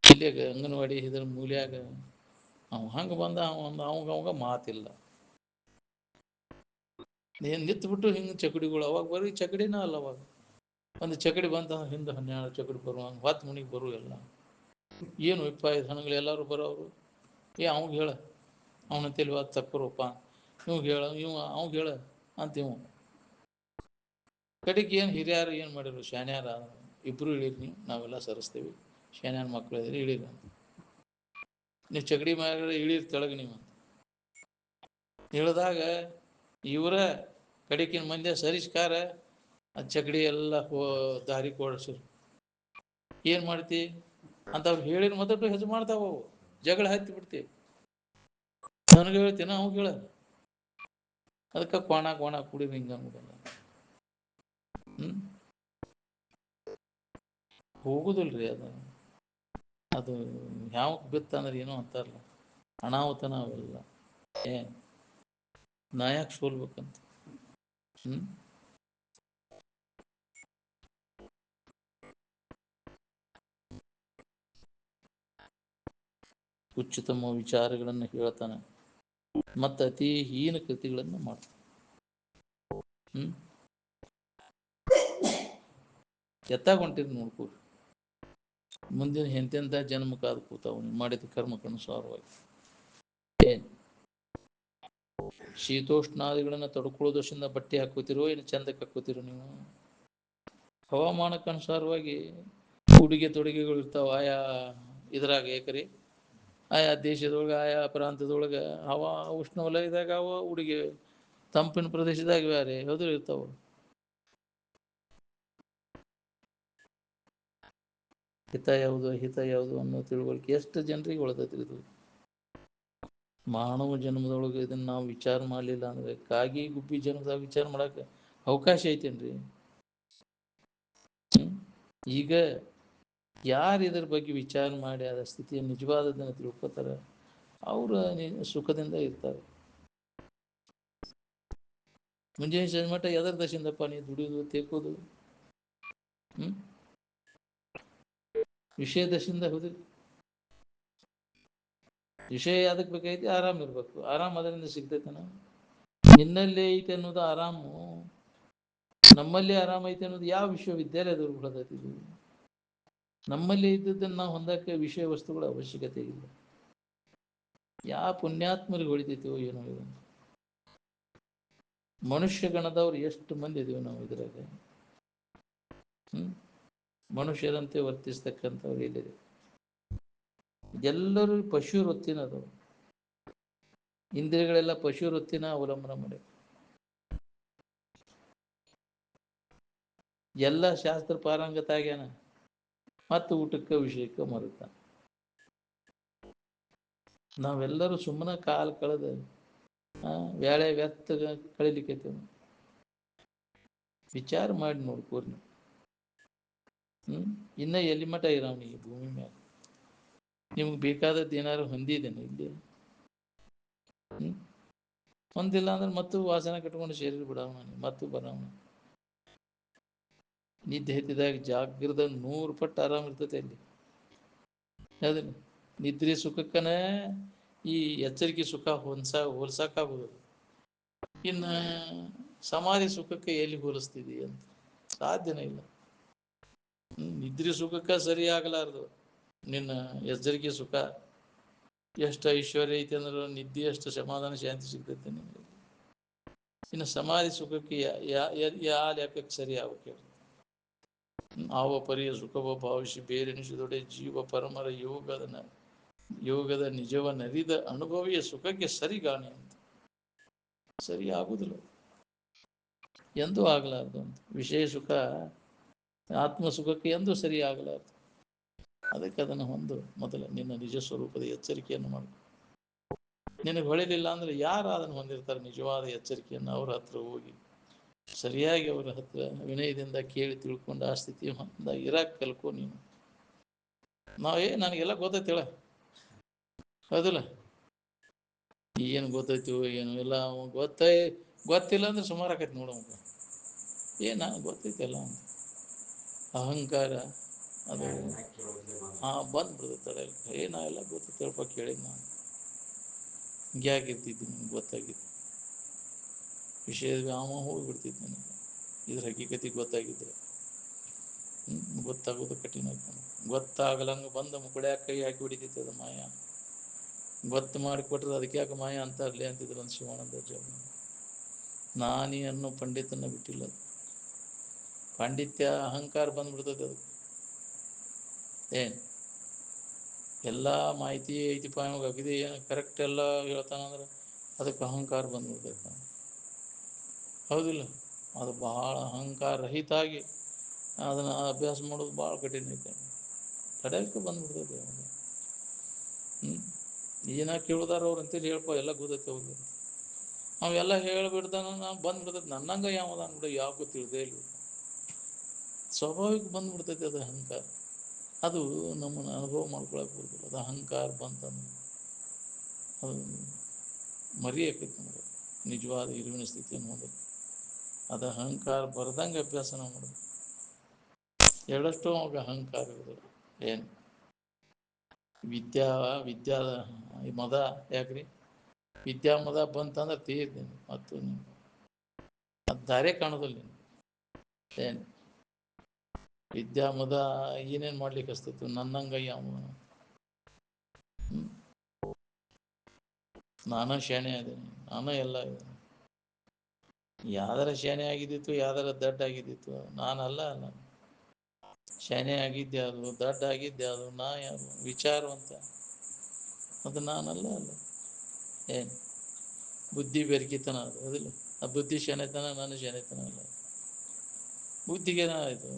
ಇಲ್ಲಿಯಾಗ ಅಂಗನವಾಡಿ ಇದ್ರ ಮೂಲ್ಯಾಗ ಹಂಗ ಬಂದ ಅವಾಗ ಮಾತಿಲ್ಲ. ನೀನ್ ನಿಂತ್ಬಿಟ್ಟು ಹಿಂಗೆ ಚಕಡಿಗಳು ಅವಾಗ ಬರೀ ಚಕಡಿನ ಅಲ್ಲ. ಅವಾಗ ಒಂದು ಚಕಡಿ ಬಂತ ಹಿಂದೆ 12 ಚಕಡಿ ಬರುವಂಗ 10 ಮನಿಗೆ ಬರು ಎಲ್ಲ. ಏನು 25 ಹಣಗಳು ಎಲ್ಲರೂ ಬರೋರು. ಅವಂಗ ಹೇಳ, ಅವನ ತಿಳಿವ ತಕ್ಕರಪ್ಪ, ಇವಾಗ ಹೇಳ, ಅವಂಗ ಹೇಳ ಅಂತೀವ. ಕಡೆಗೆ ಏನು ಹಿರಿಯರು ಏನು ಮಾಡಿರು? ಶಾನ್ಯಾರ ಇಬ್ರು ಇಳೀರಿ, ನಾವೆಲ್ಲ ಸರಿಸ್ತೀವಿ, ಶಾನ್ಯಾರ ಮಕ್ಳು ಇದ್ರಿ ಇಳೀರಿ. ನೀವು ಚಕಡಿ ಮ್ಯಾಗ ಇಳೀರಿ ತೆಳಗ. ನೀವು ಇಳಿದಾಗ ಇವರ ಕಡೆಕಿನ ಮಂದಿ ಸರಿಸ್ಕಾರ ಚಕಡಿ ಎಲ್ಲ ದಾರಿ ಕೊಡಿಸ್ರು. ಏನ್ ಮಾಡ್ತಿ ಅಂತ ಅವ್ರು ಹೇಳಿರ್ ಮೊದಲು ಹೆಜ್ಜೆ ಮಾಡ್ತಾವ. ಜಗಳ ಹತ್ತಿ ಬಿಡ್ತೀವಿ. ನನಗೆ ಹೇಳ್ತೀನ ಅವಾಗ ಹೇಳ. ಅದಕ್ಕೆ ಕೋಣ ಕುಡಿ ಹಿಂಗ ಹೋಗುದಿಲ್ರಿ ಅದು ಯಾವ ಬಿತ್ತ ಅಂದ್ರೆ ಏನೋ ಅಂತಾರಲ್ಲ, ಅನಾಹುತನ ಅವೆಲ್ಲ. ನಾ ಯಾಕೆ ಸೋಲ್ಬೇಕಂತ? ಉಚಿತಮ ವಿಚಾರಗಳನ್ನು ಹೇಳ್ತಾನೆ, ಮತ್ತೆ ಅತಿ ಹೀನ ಕೃತಿಗಳನ್ನು ಮಾಡ್ತಾನೆ. ಎತ್ತಾಗ ಹೊಂಟಿದ್ ನೋಡ್ಕೊಡ್ರಿ. ಮುಂದಿನ ಎಂತೆಂಥ ಜನ್ಮಕ್ಕಾದ ಕೂತಾವ ಮಾಡಿದ ಕರ್ಮಕ್ಕನುಸಾರವಾಗಿ. ಶೀತೋಷ್ಣಾದಿಗಳನ್ನ ತಡ್ಕೊಳ್ಳೋದರ್ಶಿಂದ ಬಟ್ಟೆ ಹಾಕೋತಿರೋ ಏನು ಚಂದಕ್ಕೆ ಹಾಕೋತಿರೋ? ನೀವು ಹವಾಮಾನಕ್ಕನುಸಾರವಾಗಿ ಉಡುಗೆ ತೊಡುಗೆಗಳು ಇರ್ತಾವ. ಆಯಾ ಇದ್ರಾಗ ಏಕರಿ ಆಯಾ ದೇಶದೊಳಗೆ ಆಯಾ ಪ್ರಾಂತದೊಳಗೆ ಹವಾ ಉಷ್ಣವಲಯದಾಗ ಉಡುಗೆ, ತಂಪಿನ ಪ್ರದೇಶದಾಗ ಬೇರೆ ಯಾವ್ದು ಇರ್ತಾವ. ಹಿತ ಯಾವುದು ಅಹಿತ ಯಾವುದು ಅನ್ನೋ ತಿಳುವಳಿಕೆ ಎಷ್ಟು ಜನರಿಗೆ ಒಳದೈತಿ? ಇದು ಮಾನವ ಜನ್ಮದೊಳಗೆ ಇದನ್ನ ನಾವು ವಿಚಾರ ಮಾಡಲಿಲ್ಲ ಅಂದ್ರೆ ಕಾಗಿ ಗುಬ್ಬಿ ಜನ್ಮದಾಗ ವಿಚಾರ ಮಾಡಕ್ಕೆ ಅವಕಾಶ ಐತೇನ್ರಿ? ಈಗ ಯಾರು ಇದ್ರ ಬಗ್ಗೆ ವಿಚಾರ ಮಾಡಿ ಅದ ಸ್ಥಿತಿಯ ನಿಜವಾದದನ್ನು ತಿಳ್ಕೊತಾರೆ, ಅವ್ರ ಸುಖದಿಂದ ಇರ್ತಾರೆ. ಮುಂಜಾನೆ ಸಂಜೆ ಮಟ್ಟ ಎದರ ದಶಿಂದಪ್ಪ ನೀ ದುಡಿಯೋದು ತೇಕೋದು? ವಿಷಯ ದಶಿಂದ ಹೋದಿಲ್ಲ. ವಿಷಯ ಅದಕ್ಕೆ ಬೇಕೈತಿ? ಆರಾಮ್ ಇರ್ಬೇಕು. ಆರಾಮ್ ಅದರಿಂದ ಸಿಗ್ತೈತನ? ನಿನ್ನಲ್ಲೇ ಐತೆ ಅನ್ನೋದು ಆರಾಮು ನಮ್ಮಲ್ಲಿ ಆರಾಮೈತೆ ಅನ್ನೋದು ಯಾವ ವಿಶ್ವವಿದ್ಯಾಲಯದವ್ರು ಹೊಡೆದಿದ್ದೀವಿ? ನಮ್ಮಲ್ಲಿ ಇದ್ದದ್ದನ್ನು ನಾವು ಹೊಂದಕ್ಕೆ ವಿಷಯ ವಸ್ತುಗಳ ಅವಶ್ಯಕತೆ ಇಲ್ಲ. ಯಾವ ಪುಣ್ಯಾತ್ಮರಿಗೆ ಹೊಳಿತೈತಿವೋ ಏನೋ ಇದು. ಮನುಷ್ಯ ಗಣದವ್ರು ಎಷ್ಟು ಮಂದಿ ಇದೀವಿ ನಾವು ಇದ್ರಾಗ. ಮನುಷ್ಯರಂತೆ ವರ್ತಿಸ್ತಕ್ಕಂಥವ್ರು ಎಲ್ಲಿದೆ? ಎಲ್ಲರೂ ಪಶು ವೃತ್ತಿನದು. ಇಂದ್ರಿಯಗಳೆಲ್ಲ ಪಶು ವೃತ್ತಿನ ಅವಲಂಬನ ಮಾಡಿ ಎಲ್ಲ ಶಾಸ್ತ್ರ ಪಾರಂಗತ ಆಗ್ಯಾನ, ಮತ್ತು ಊಟಕ್ಕೆ ವಿಷಯಕ್ಕೆ ಮರುತ. ನಾವೆಲ್ಲರೂ ಸುಮ್ಮನೆ ಕಾಲ ಕಳೆದ ವ್ಯಾಳೆ ವ್ಯರ್ಥ ಕಳಿಲಿಕ್ಕೆ ವಿಚಾರ ಮಾಡಿ ನೋಡ್ಕೋರಿ. ಇನ್ನ ಎಲ್ಲಿ ಮಠ ಇರಾವ್ ಈ ಭೂಮಿ ಮ್ಯಾಲ? ನಿಮ್ಗೆ ಬೇಕಾದದ್ದು ಏನಾದ್ರು ಹೊಂದಿದ್ದೇನೆ ಇಲ್ಲಿ? ಹೊಂದಿಲ್ಲ ಅಂದ್ರೆ ಮತ್ತು ವಾಸನ ಕಟ್ಕೊಂಡು ಶರೀರ ಬಿಡವಣ, ಮತ್ತು ಬರವಣ. ನಿದ್ದೆ ಎತ್ತಿದಾಗ ಜಾಗೃತ 100 ಪಟ್ಟು ಆರಾಮ ಇರ್ತೈತೆ ಅಲ್ಲಿ. ಅದನ್ನ ನಿದ್ರೆ ಸುಖಕ್ಕನ ಈ ಎಚ್ಚರಿಕೆ ಸುಖ ಹೋಲ್ಸಕ್ಕಾಗೋದು. ಇನ್ನ ಸಮಾಧಿ ಸುಖಕ್ಕೆ ಎಲ್ಲಿ ಹೋಲಿಸ್ತಿದಿ ಅಂತ ಸಾಧ್ಯನೇ ಇಲ್ಲ. ನಿದ್ರೆ ಸುಖಕ್ಕೆ ಸರಿ ಆಗಲಾರ್ದು ನಿನ್ನ ಎಚ್ಚರಿಕೆ ಸುಖ. ಎಷ್ಟು ಐಶ್ವರ್ಯ ಐತೆ ಅಂದ್ರೆ ನಿದ್ದೆ ಎಷ್ಟು ಸಮಾಧಾನ ಶಾಂತಿ ಸಿಗ್ತೈತೆ ನಿಮಗೆ. ಇನ್ನು ಸಮಾಧಿ ಸುಖಕ್ಕೆ ಯಾ ಲೆಕ್ಕಕ್ಕೆ ಸರಿ ಆಗಕ್ಕೆ ಆವ ಪರಿಯ ಸುಖವ ಭಾವಿಸಿ ಬೇರೆನಿಸಿದೊಡೆ ಜೀವ ಪರಮರ ಯೋಗದ ನಿಜವನ್ನರಿದ ಅನುಭವಿಯ ಸುಖಕ್ಕೆ ಸರಿಗಾಣಿ ಅಂತ. ಸರಿ ಆಗುದಿಲ್ಲ, ಎಂದೂ ಆಗಲಾರ್ದು ಅಂತ. ವಿಷಯ ಸುಖ ಆತ್ಮ ಸುಖಕ್ಕೆ ಎಂದೂ ಸರಿ ಆಗಲಾರ್ದು. ಅದಕ್ಕೆ ಅದನ್ನು ಹೊಂದು ಮೊದಲ ನಿನ್ನ ನಿಜ ಸ್ವರೂಪದ ಎಚ್ಚರಿಕೆಯನ್ನು ಮಾಡು. ನಿನಗೆ ಹೊಳಿಲಿಲ್ಲ ಅಂದ್ರೆ ಯಾರು ಅದನ್ನು ಹೊಂದಿರ್ತಾರೆ ನಿಜವಾದ ಎಚ್ಚರಿಕೆಯನ್ನು? ಅವ್ರ ಹತ್ರ ಹೋಗಿ ಸರಿಯಾಗಿ ಅವರ ಹತ್ರ ವಿನಯದಿಂದ ಕೇಳಿ ತಿಳ್ಕೊಂಡು ಆ ಸ್ಥಿತಿ ಇರಾಕ್ ಕಲ್ಕೋ ನೀನು. ನನಗೆಲ್ಲ ಗೊತ್ತೈತಿಳ, ಹೌದಿಲ್ಲ? ಏನು ಗೊತ್ತೈತು ಏನು ಎಲ್ಲ ಗೊತ್ತಿಲ್ಲ ಅಂದ್ರೆ ಸುಮಾರು ಆಕೈತಿ ನೋಡ. ನಾನು ಗೊತ್ತೈತಲ್ಲ ಅಂತ ಅಹಂಕಾರ ಅದು ಬಂದ್ಬಿಡ್ತೈತಳ. ನಾ ಎಲ್ಲ ಗೊತ್ತೈತಲ್ಪ ಕೇಳಿದ್ ನಾನು ಹಿಂಗ್ಯಾಗಿರ್ತಿದ್ದೆ, ನನಗೆ ಗೊತ್ತಾಗಿತ್ತು. ವಿಷಯದ ವ್ಯಾಮೋಹ ಹೋಗ್ಬಿಡ್ತಿತ್ತು ನನಗೆ. ಇದ್ರ ಹಕ್ಕಿಕತೆ ಗೊತ್ತಾಗಿದ್ರೆ ಗೊತ್ತಾಗೋದು ಕಠಿಣ ಆಗ್ತಾನೆ. ಗೊತ್ತಾಗಲಂಗ ಬಂದ ಮುಕುಡ್ಯಾಕ ಕೈ ಹಾಕಿ ಹೊಡಿತೈತೆ ಅದು ಮಾಯ. ಗೊತ್ತು ಮಾಡಿಕೊಟ್ರೆ ಅದಕ್ಕೆ ಯಾಕೆ ಮಾಯ ಅಂತ ಅರ್ಲಿ ಅಂತಿದ್ರು ಒಂದು ಶಿವಾನಂದ ಜ. ನಾನಿ ಅನ್ನೋ ಪಂಡಿತನ ಬಿಟ್ಟಿಲ್ಲ. ಪಾಂಡಿತ್ಯ ಅಹಂಕಾರ ಬಂದ್ಬಿಡ್ತದೆ ಅದಕ್ಕೆ. ಎಲ್ಲ ಮಾಹಿತಿ ಐತಿ ಪಾಯವಾಗ ಅಗಿದೆ ಏನು ಕರೆಕ್ಟ್ ಎಲ್ಲ ಹೇಳ್ತಾನಂದ್ರೆ ಅದಕ್ಕೆ ಅಹಂಕಾರ ಬಂದ್ಬಿಡ್ತೈತೆ. ಹೌದಿಲ್ಲ? ಅದು ಬಹಳ ಅಹಂಕಾರ ರಹಿತ ಆಗಿ ಅದನ್ನು ಅಭ್ಯಾಸ ಮಾಡೋದು ಭಾಳ ಕಠಿಣ ಐತೆ. ತಡೆಯಕ್ಕೆ ಬಂದ್ಬಿಡ್ತೈತೆ. ಏನ ಕೇಳಿದಾರ ಅವ್ರು ಅಂತೇಳಿ ಹೇಳ್ಕೊ ಎಲ್ಲ ಗೊತ್ತೈತೆ ಅವ್ರಿಗೆ. ಅವೆಲ್ಲ ಹೇಳ್ಬಿಡ್ತಾನ ನಾವು ಬಂದ್ಬಿಡ್ತೈತೆ. ನನ್ನಂಗ ಯಾವದ ಅನ್ಬಿಡ ಯಾಕೂ ತಿಳಿದೇ ಇಲ್ಲ. ಸ್ವಾಭಾವಿಕ ಬಂದ್ಬಿಡ್ತೈತೆ ಅದು ಅಹಂಕಾರ. ಅದು ನಮ್ಮನ್ನು ಅನುಭವ ಮಾಡ್ಕೊಳಕ್ಕೆ ಬರೋದಿಲ್ಲ. ಅದು ಅಹಂಕಾರ ಬಂತಂದ್ರೆ ಅದು ಮರಿಯಾಕೈತಿ ನಮಗೆ ನಿಜವಾದ ಇರುವಿನ ಸ್ಥಿತಿಯನ್ನು ಹೊಂದಕ್ಕೆ. ಅದು ಅಹಂಕಾರ ಬರ್ದಂಗೆ ಅಭ್ಯಾಸ ನಾವು ಮಾಡೋದು. ಎರಡಷ್ಟು ಅವಾಗ ಅಹಂಕಾರ ಇರೋದಿಲ್ಲ. ಏನು ವಿದ್ಯಾದ ಮದ ಯಾಕ್ರಿ? ವಿದ್ಯಾ ಮದ ಬಂತಂದ್ರೆ ತೀರ್ತೀನಿ ಮತ್ತು ಅದು ದಾರೇ ಕಾಣೋದಿಲ್ಲ. ಏನು ವಿದ್ಯಾ ಮದ ಏನೇನು ಮಾಡ್ಲಿಕ್ಕೆ ಹಚ್ತೈತಿ? ನನ್ನಂಗ ಯಾವ ನಾನ ಶಾಣೆ ಆದೇನೆ, ನಾನು ಎಲ್ಲ ಇದ್ದೇನೆ. ಯಾವ್ದಾರ ಶಾಣೆ ಆಗಿದ್ದಿತ್ತು, ಯಾವ್ದಾರ ದಡ್ಡ ಆಗಿದ್ದಿತ್ತು, ನಾನಲ್ಲ. ನಾನು ಶಾಣೆ ಆಗಿದ್ದೆ ಅದು, ದಡ್ಡ ಆಗಿದ್ದೆ ಅದು, ನಾ ಯಾರು ವಿಚಾರವಂತ ಅದು ನಾನಲ್ಲ. ಏನು ಬುದ್ಧಿ ಬೆರಕಿತನ ಅದು, ಅದಿಲ್ಲ? ಆ ಬುದ್ಧಿ ಶಾಣೆತನ, ನಾನು ಶಾಣೆತನ ಅಲ್ಲ. ಬುದ್ಧಿಗೇನ ಆಯಿತು,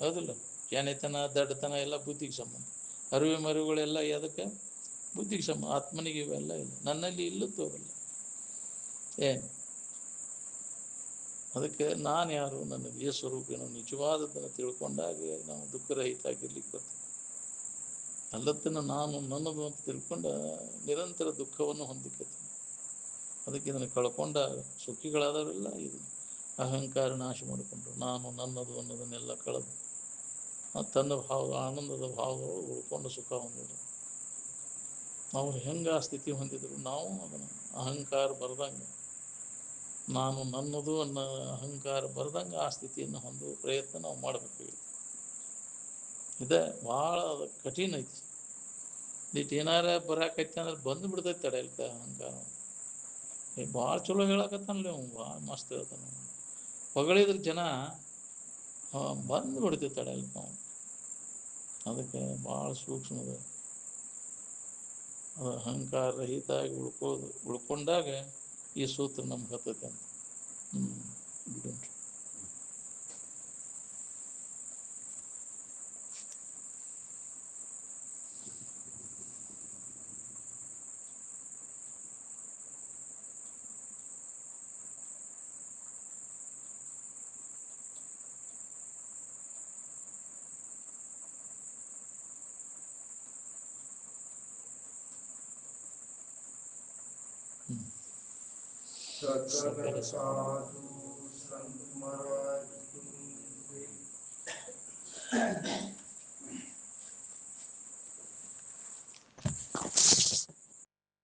ಹೌದಿಲ್ಲ? ಶಾಣೆತನ ದಡ್ಡತನ ಎಲ್ಲ ಬುದ್ಧಿಗೆ ಸಂಬಂಧ. ಅರಿವು ಮರಿವುಗಳೆಲ್ಲ ಅದಕ್ಕೆ ಬುದ್ಧಿಗೆ ಸಂಬಂಧ. ಆತ್ಮನಿಗೆ ಇವೆಲ್ಲ ಇಲ್ಲ, ನನ್ನಲ್ಲಿ ಇಲ್ಲದ್ದು ಅವೆಲ್ಲ. ಏನು ಅದಕ್ಕೆ ನಾನು ಯಾರು, ನನ್ನ ನಿಜ ಸ್ವರೂಪೇನು ನಿಜವಾದದ್ದನ್ನು ತಿಳ್ಕೊಂಡಾಗೆ ನಾವು ದುಃಖರಹಿತ ಆಗಿರ್ಲಿಕ್ಕೆ ಬರ್ತದೆ. ಎಲ್ಲದನ್ನು ನಾನು ನನ್ನದು ಅಂತ ತಿಳ್ಕೊಂಡ ನಿರಂತರ ದುಃಖವನ್ನು ಹೊಂದಿಕ್ಕೆ. ಅದಕ್ಕೆ ಇದನ್ನು ಕಳ್ಕೊಂಡ ಸುಖಿಗಳಾದವರೆಲ್ಲ ಇದು ಅಹಂಕಾರ ನಾಶ ಮಾಡಿಕೊಂಡ್ರು. ನಾನು ನನ್ನದು ಅನ್ನೋದನ್ನೆಲ್ಲ ಕಳೆದು ತನ್ನ ಭಾವ ಆನಂದದ ಭಾವಗಳು ಉಳ್ಕೊಂಡು ಸುಖ ಹೊಂದಿದ್ರು. ಅವ್ರು ಹೆಂಗೆ ಆ ಸ್ಥಿತಿ ಹೊಂದಿದ್ರು, ನಾವು ಅದನ್ನು ಅಹಂಕಾರ ಬರ್ದಂಗೆ ನಾನು ನನ್ನದು ಅನ್ನೋ ಅಹಂಕಾರ ಬರ್ದಂಗೆ ಆ ಸ್ಥಿತಿಯನ್ನು ಹೊಂದುವ ಪ್ರಯತ್ನ ನಾವು ಮಾಡಬೇಕು. ಇದೆ ಭಾಳ ಕಠಿಣ ಐತಿ. ಇಟ್ಟು ಏನಾರ ಬರಾಕೈತಿ ಅಂದ್ರೆ ಬಂದು ಬಿಡ್ತೈತೆ ತಡೆಯಲ್ಕ ಅಹಂಕಾರ. ಭಾಳ ಚಲೋ ಹೇಳಕತ್ತಾನಲ್ಲ ಅವ್ನು, ಭಾಳ ಮಸ್ತ್ ಹೇಳ್ತಾನೆ. ಹೊಗಳಿದ್ರ ಜನ ಬಂದು ಬಿಡ್ತೈತೆ ತಡೆಯಲ್ಕ ಅವ್ನು. ಅದಕ್ಕೆ ಭಾಳ ಸೂಕ್ಷ್ಮದ ಅದು ಅಹಂಕಾರ ರಹಿತ ಆಗಿ ಉಳ್ಕೊಂಡಾಗ ಈ ಸೂತ್ರ ನಮ್ಗೆ ಹತ್ತೈತೆ ಅಂತ. ಬಿಡುನ್ರಿ. ಸಕಲ ಸಾಧು